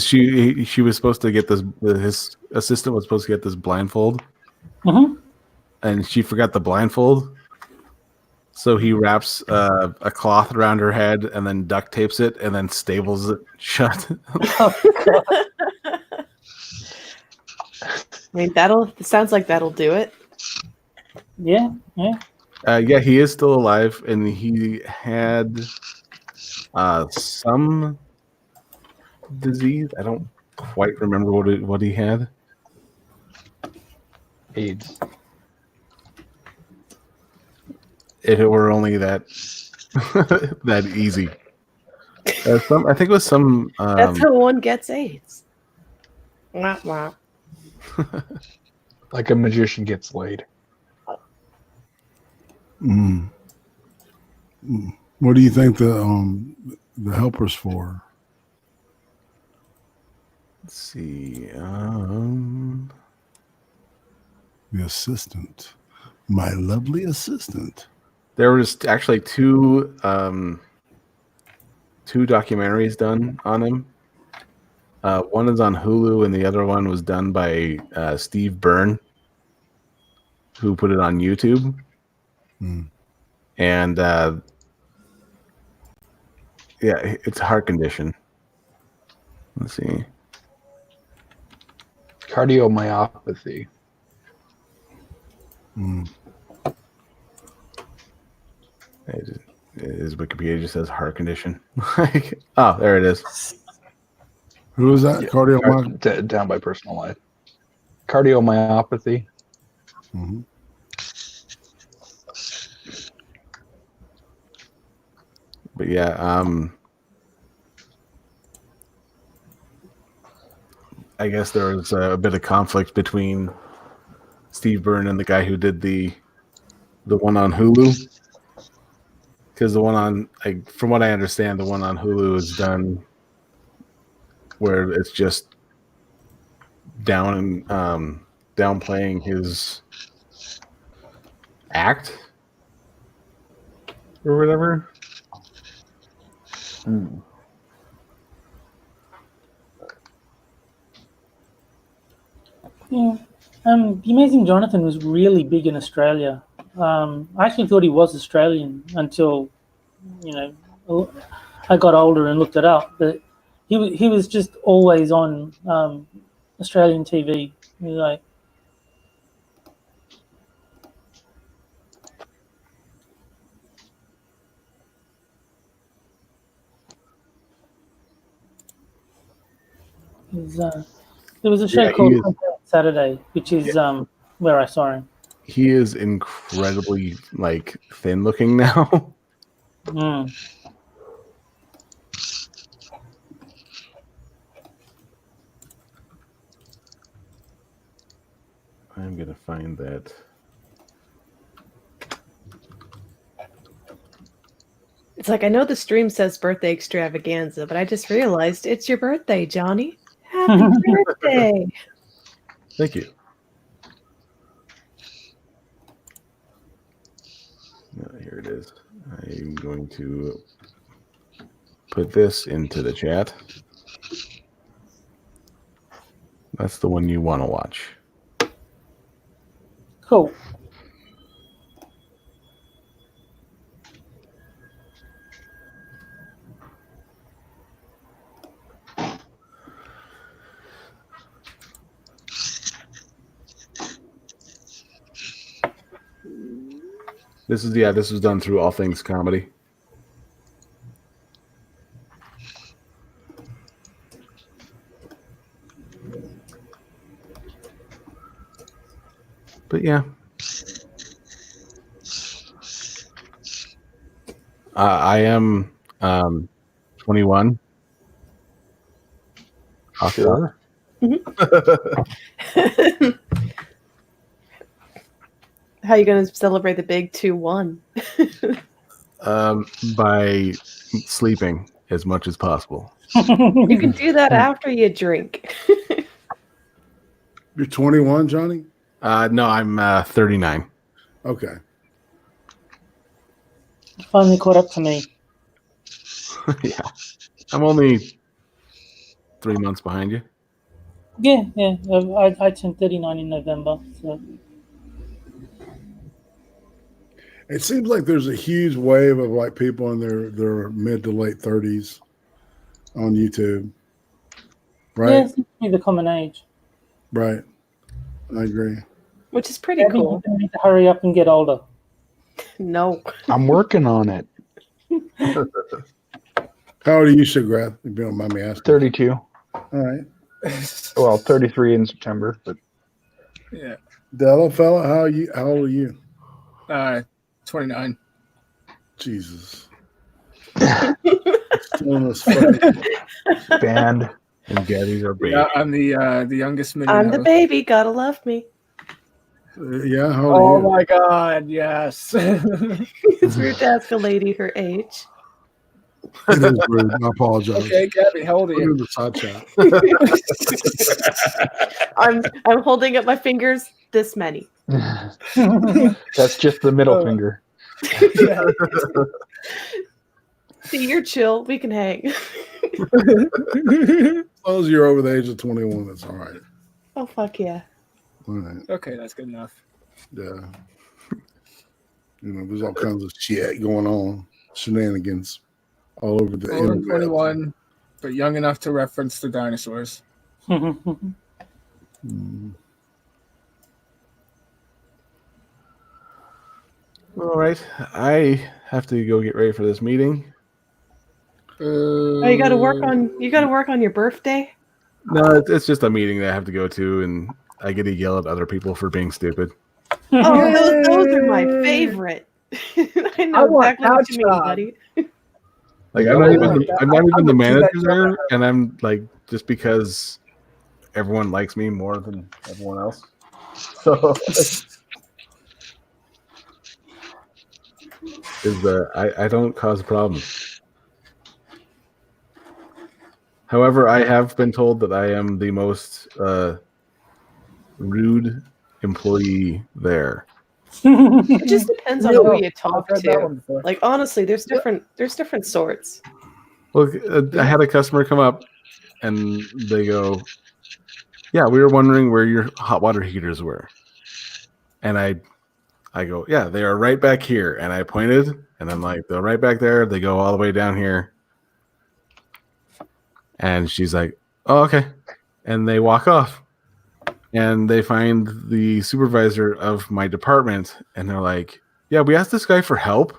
she was supposed to get this, his assistant was supposed to get this blindfold, and she forgot the blindfold, so he wraps a cloth around her head and then duct tapes it and then staples it shut. I mean, it sounds like that'll do it. Yeah. Yeah, he is still alive, and he had some disease. I don't quite remember what he had. AIDS. If it were only that that easy. I think it was some. That's how one gets AIDS. Wah, wah. Like a magician gets laid. What do you think the helper's for? Let's see. The assistant, my lovely assistant. There was actually two documentaries done on him. One is on Hulu, and the other one was done by Steve Byrne, who put it on YouTube. And yeah, it's a heart condition. Let's see. Cardiomyopathy. His Wikipedia just says heart condition. Oh, there it is. Who is that? Cardiomyopathy? Down by personal life. Cardiomyopathy. But yeah, I guess there was a bit of conflict between Steve Byrne and the guy who did the one on Hulu. Because the one on, from what I understand, the one on Hulu is done where it's just downplaying his act or whatever. Yeah. The Amazing Jonathan was really big in Australia. I actually thought he was Australian until, I got older and looked it up. But he was just always on Australian TV. He was like, there was a show called Saturday, which is where I saw him. He is incredibly thin looking now. Mm. I'm gonna find that. It's like, I know the stream says birthday extravaganza, but I just realized it's your birthday, Johnny. Happy birthday. Thank you. Here it is. I'm going to put this into the chat. That's the one you want to watch. Cool. This was done through All Things Comedy. But yeah. I am 21. Sure. How are you going to celebrate the big 2-1? By sleeping as much as possible. You can do that after you drink. You're 21, Johnny? No, I'm 39. Okay. Finally caught up to me. Yeah. I'm only 3 months behind you. Yeah. I turned 39 in November. So. It seems like there's a huge wave of people in their mid to late 30s on YouTube. Right? Yeah, it seems to be the common age. Right. I agree. Which is pretty cool. You need to hurry up and get older. No. I'm working on it. How old are you, Sugar? If you don't mind me asking. 32. All right. Well, 33 in September, but Yeah. Della fella, how old are you? 29. Jesus. Still in this fucking band. And Gabby's our baby. Yeah, I'm the youngest minion. I'm the baby. Gotta love me. Yeah, how old Oh are you? my god, yes. It's rude to ask a lady her age. It is rude. I apologize. Okay, Gabby, how old are Put it you? in the side chat. I'm holding up my fingers this many. that's just the middle finger. Yeah. See, you're chill. We can hang. As long as you're over the age of 21, that's all right. Oh, fuck yeah. All right. Okay, that's good enough. Yeah. There's all kinds of shit going on. Shenanigans all over the Older than internet. 21, but young enough to reference the dinosaurs. Mm. All right. I have to go get ready for this meeting. Oh, you got to work on your birthday. No, it's just a meeting that I have to go to, and I get to yell at other people for being stupid. Oh, those are my favorite. I know exactly what you mean, buddy. I'm not even the manager there, and I'm just because everyone likes me more than everyone else. So I don't cause problems. However, I have been told that I am the most rude employee there. It just depends on who Really? you talk I've heard that to. one before. Like honestly, there's different sorts. Look, I had a customer come up and they go, "Yeah, we were wondering where your hot water heaters were." And I go, "Yeah, they are right back here." And I pointed, and I'm like, "They're right back there. They go all the way down here." And she's like, "Oh, okay." And they walk off. And they find the supervisor of my department, and they're like, "Yeah, we asked this guy for help,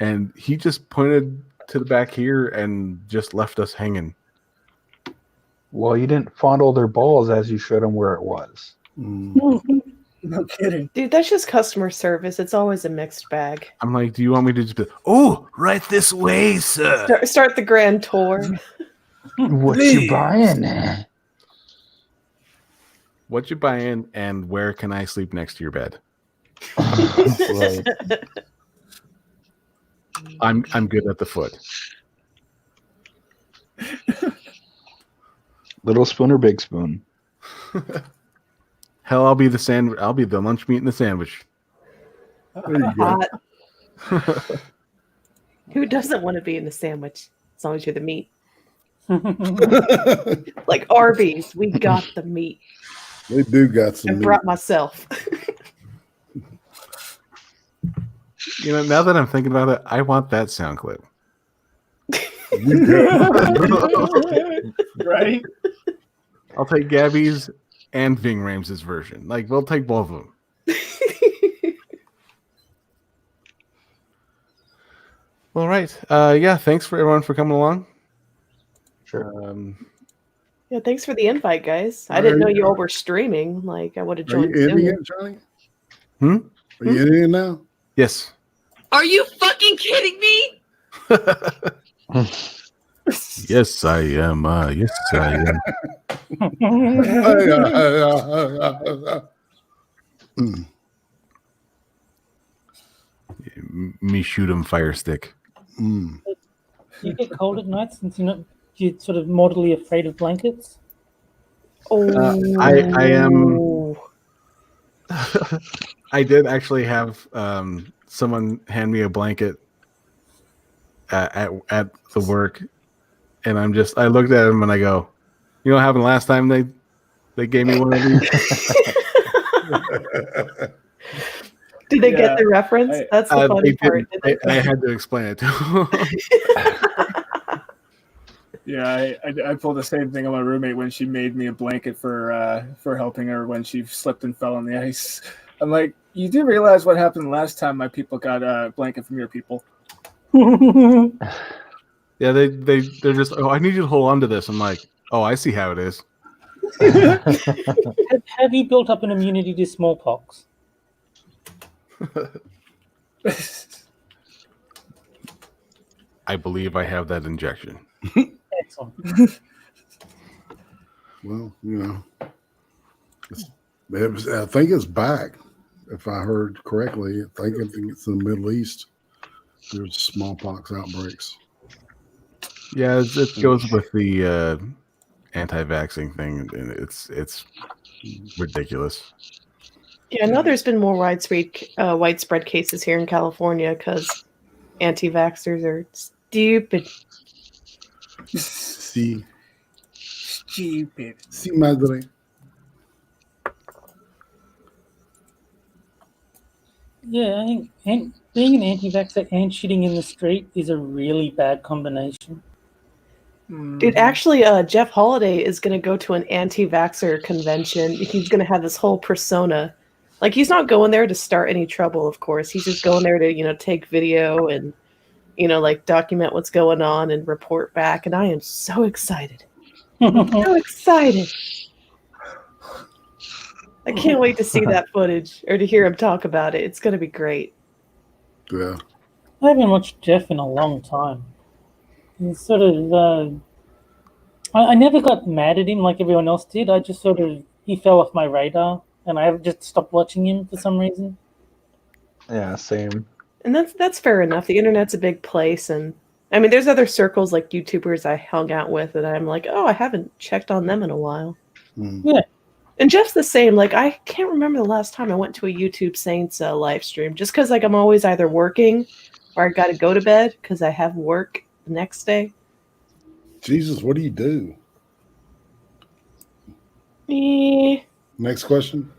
and he just pointed to the back here and just left us hanging." Well, you didn't fondle their balls as you showed them where it was. No kidding. Dude, that's just customer service. It's always a mixed bag. I'm like, "Do you want me to just be, oh, right this way, sir? Start the grand tour. What you buying? What you buying, and where can I sleep next to your bed?" Right. I'm good at the foot. Little spoon or big spoon? Hell, I'll be the sandwich. I'll be the lunch meat in the sandwich. There you go. Hot. Who doesn't want to be in the sandwich as long as you're the meat? Like Arby's, we got the meat. They do got some. I meat. brought myself. You know, now that I'm thinking about it, I want that sound clip. Right? I'll take Gabby's and Ving Rams's version. Like, we'll take both of them. All right. Yeah, thanks for everyone for coming along. Sure. Yeah, thanks for the invite, guys. I didn't know you all were streaming. Like, I would have Are you joined in soon. here, Johnny? Hmm? Are you in here now? Yes. Are you fucking kidding me? Yes, I am. Yes, I am. Me shoot him fire stick. Do you get cold at night since you're sort of mortally afraid of blankets? I am. I did actually have someone hand me a blanket at the work, and I looked at him and I go, "You know what happened last time they gave me one of these?" Did they get the reference? That's the funny part. I had to explain it to him. Yeah, I pulled the same thing on my roommate when she made me a blanket for helping her when she slipped and fell on the ice. I'm like, you do realize what happened last time my people got a blanket from your people? Yeah, they're just, "Oh, I need you to hold on to this." I'm like, "Oh, I see how it is." Have you built up an immunity to smallpox? I believe I have that injection. Excellent. Well, you know, I think it's back. If I heard correctly, I think it's in the Middle East. There's smallpox outbreaks. Yeah, it goes with the anti-vaxxing thing, and it's ridiculous. Yeah, I know there's been more widespread cases here in California because anti-vaxxers are stupid. See, Stupid. see, madre. Yeah, I think being an anti-vaxxer and shitting in the street is a really bad combination. Dude, actually, Jeff Holiday is going to go to an anti-vaxxer convention. He's going to have this whole persona. Like, he's not going there to start any trouble, of course. He's just going there to, take video and, like document what's going on and report back. And I am so excited. So excited. I can't wait to see that footage or to hear him talk about it. It's going to be great. Yeah. I haven't watched Jeff in a long time. He's sort of, I never got mad at him like everyone else did. I just he fell off my radar, and I just stopped watching him for some reason. Yeah, same. And that's fair enough. The internet's a big place, and I mean, there's other circles like YouTubers I hung out with that I'm like, oh, I haven't checked on them in a while. Yeah. And Jeff's the same. Like, I can't remember the last time I went to a YouTube Saints live stream, just because like I'm always either working or I got to go to bed because I have work the next day. Jesus, what do you do? Next question.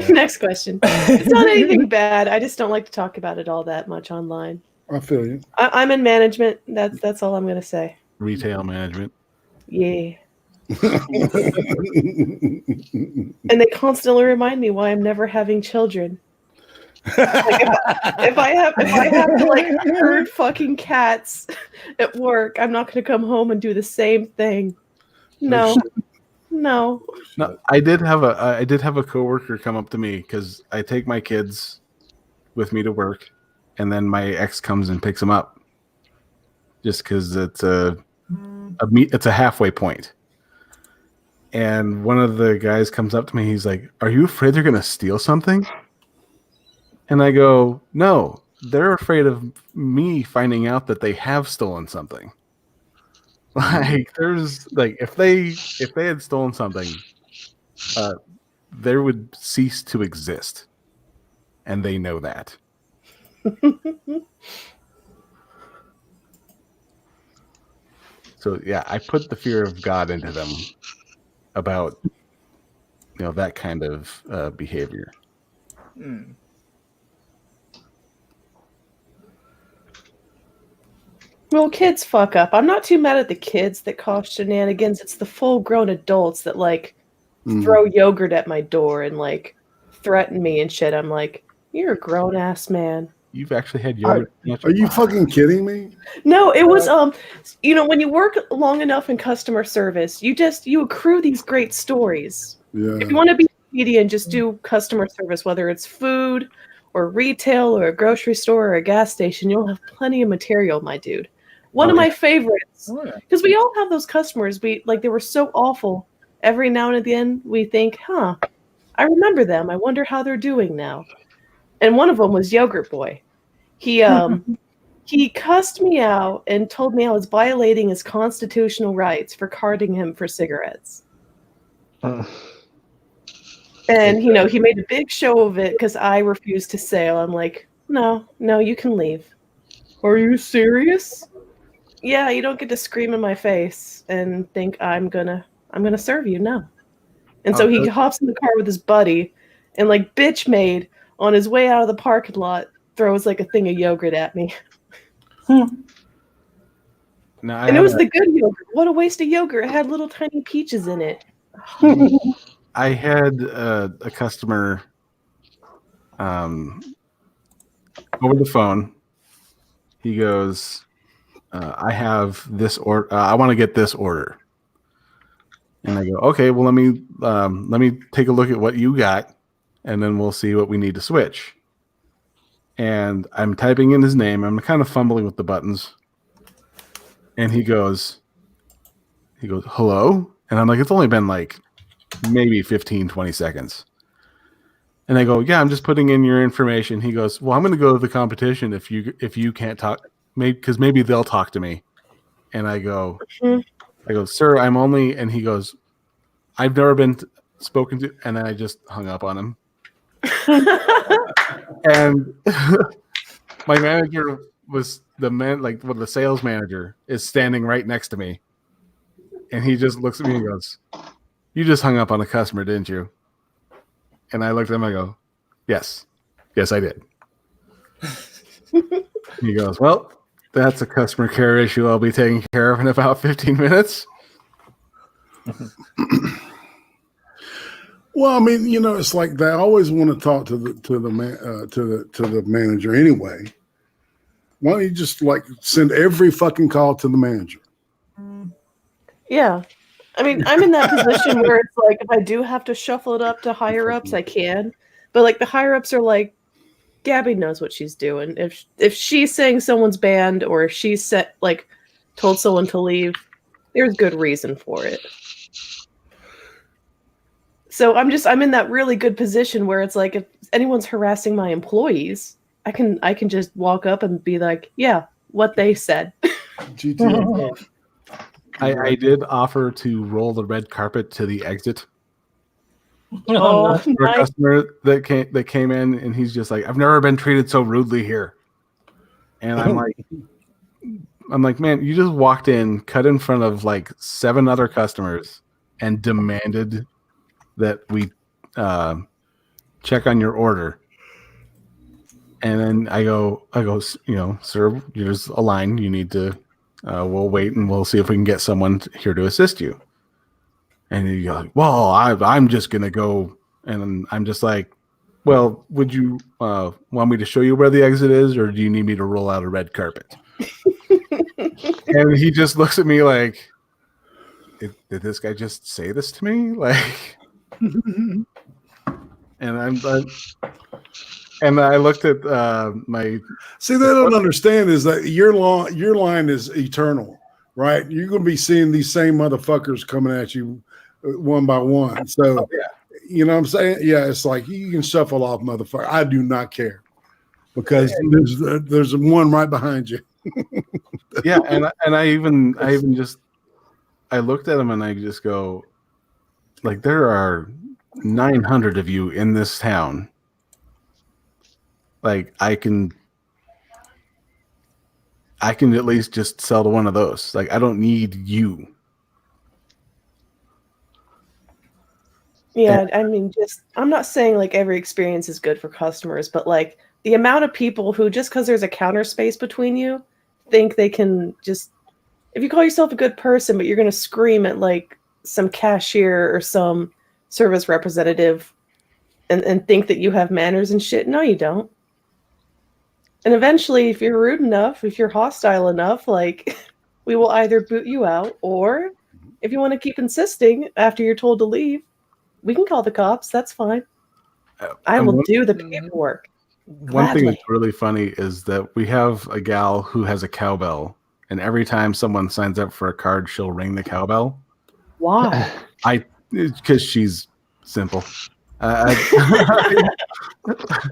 Next question. It's not anything bad. I just don't like to talk about it all that much online. I feel you. I'm in management. That's all I'm going to say. Retail management. Yeah. And they constantly remind me why I'm never having children. Like if I have to like herd fucking cats at work, I'm not going to come home and do the same thing. No. No, I did have a coworker come up to me because I take my kids with me to work, and then my ex comes and picks them up, just because it's a halfway point. And one of the guys comes up to me. He's like, "Are you afraid they're gonna steal something?" And I go, "No, they're afraid of me finding out that they have stolen something." Like, there's like if they had stolen something, they would cease to exist, and they know that. So yeah, I put the fear of God into them about that kind of behavior. Well, kids fuck up. I'm not too mad at the kids that cause shenanigans. It's the full-grown adults that like throw yogurt at my door and like threaten me and shit. I'm like, you're a grown-ass man. You've actually had yogurt. Are you fucking kidding me? No, it was when you work long enough in customer service, you accrue these great stories. Yeah. If you want to be a comedian, just do customer service, whether it's food or retail or a grocery store or a gas station. You'll have plenty of material, my dude. One of my favorites, because we all have those customers. They were so awful. Every now and again, we think, I remember them. I wonder how they're doing now. And one of them was Yogurt Boy. He cussed me out and told me I was violating his constitutional rights for carding him for cigarettes. And he made a big show of it because I refused to sell. I'm like, no, you can leave. Are you serious? Yeah, you don't get to scream in my face and think I'm gonna serve you. No. And so he hops in the car with his buddy, and like bitch made on his way out of the parking lot throws like a thing of yogurt at me. And it was the good yogurt. What a waste of yogurt! It had little tiny peaches in it. I had a customer over the phone. He goes, I have this order. I want to get this order. And I go, okay, well, let me take a look at what you got, and then we'll see what we need to switch. And I'm typing in his name. I'm kind of fumbling with the buttons. And he goes, hello? And I'm like, it's only been like maybe 15, 20 seconds. And I go, yeah, I'm just putting in your information. He goes, well, I'm going to go to the competition if you can't talk, because maybe they'll talk to me. And I go, sir, I'm only, and he goes, I've never been spoken to. And then I just hung up on him. And my manager was the sales manager is standing right next to me. And he just looks at me and goes, you just hung up on a customer, didn't you? And I looked at him, I go, yes, I did. He goes, well, that's a customer care issue I'll be taking care of in about 15 minutes. Well, I mean, it's like they always want to talk to the manager anyway. Why don't you just like send every fucking call to the manager? Yeah. I mean, I'm in that position where it's like if I do have to shuffle it up to higher ups, I can. But like the higher ups are like, Gabby knows what she's doing. If she's saying someone's banned or if she's told someone to leave, There's good reason for it. So I'm in that really good position where it's like if anyone's harassing my employees, I can just walk up and be like, yeah, what they said. GTA. I did offer to roll the red carpet to the exit. Oh, For a nice. customer that came in, and he's just like, I've never been treated so rudely here. And I'm like, man, you just walked in, cut in front of like 7 other customers, and demanded that we check on your order. And then I go, sir, there's a line. You need to. We'll wait and we'll see if we can get someone here to assist you. And you're like, well, I'm just gonna go, and I'm just like, well, would you want me to show you where the exit is, or do you need me to roll out a red carpet? And he just looks at me like, did this guy just say this to me? Like, and I looked at my. See, they don't understand is that your line is eternal, right? You're going to be seeing these same motherfuckers coming at you one by one. So, you know what I'm saying? Yeah, it's like you can shuffle off, motherfucker. I do not care because there's one right behind you. Yeah, and I even just I looked at him and I just go, like, there are 900 of you in this town. Like, I can at least just sell to one of those. Like, I don't need you. Yeah, I mean, I'm not saying like every experience is good for customers, but like the amount of people who just because there's a counter space between you think they can just, if you call yourself a good person, but you're going to scream at like some cashier or some service representative and think that you have manners and shit. No, you don't. And eventually, if you're rude enough, if you're hostile enough, like we will either boot you out, or if you want to keep insisting after you're told to leave, we can call the cops. That's fine. I will do the paperwork. One thing that's really funny is that we have a gal who has a cowbell, and every time someone signs up for a card, she'll ring the cowbell. Why? Because she's simple.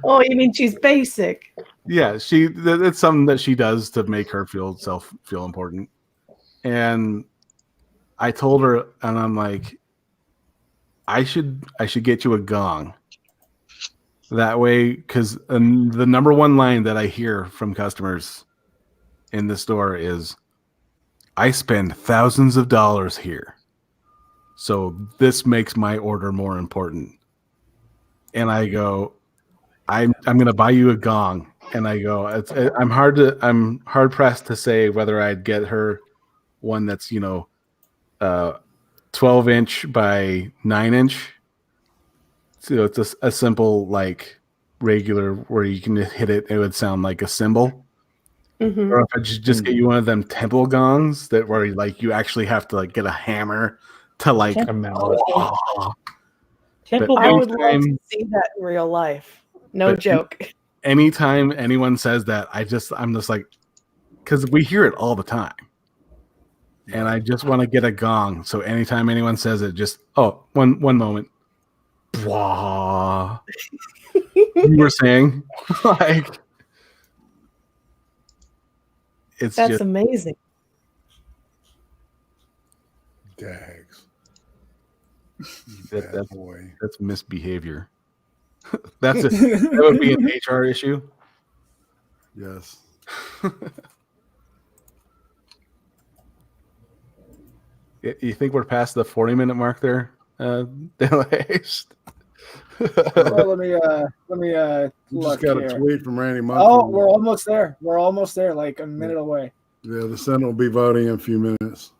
Oh, you mean she's basic? Yeah, it's something that she does to make her feel important. And I told her, and I'm like, I should get you a gong. That way, because the number one line that I hear from customers in the store is, I spend thousands of dollars here, so this makes my order more important. And I go, I'm going to buy you a gong. And I go, I'm hard pressed to say whether I'd get her one that's 12-inch by 9-inch. So it's a simple, like, regular where you can just hit it. It would sound like a cymbal. Mm-hmm. Or if I just get you one of them temple gongs that where like you actually have to like get a hammer to like. I would love to see that in real life. No joke. Anytime anyone says that, I'm just like, because we hear it all the time. And I just want to get a gong. So anytime anyone says it, just, one moment. Blah. You were saying, like, That's just amazing. Dags. That's misbehavior. That would be an HR issue. Yes. You think we're past the 40-minute mark there, Delays? Well, let me Just got a tweet from Randy Munson. Oh, we're almost there. We're almost there, like a minute away. Yeah, the Senate will be voting in a few minutes.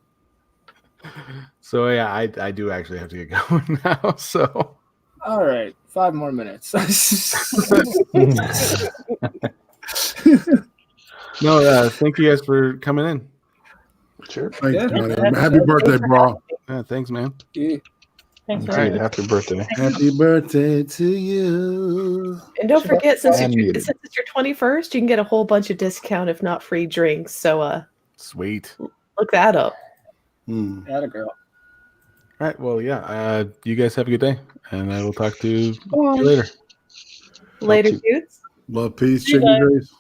So yeah, I do actually have to get going now. So all right, 5 more minutes. No, thank you guys for coming in. Sure. Thanks, man. Happy birthday, bro. Thanks, man. Yeah. Thanks, All right, happy birthday. Happy birthday to you. And don't forget, since Unmuted. it's your 21st, you can get a whole bunch of discount, if not free drinks. So Sweet. look that up. Atta girl. All right. Well, yeah. You guys have a good day, and I will talk to you Bye. later. Later, dudes. Love, peace, See you chicken guys. grease.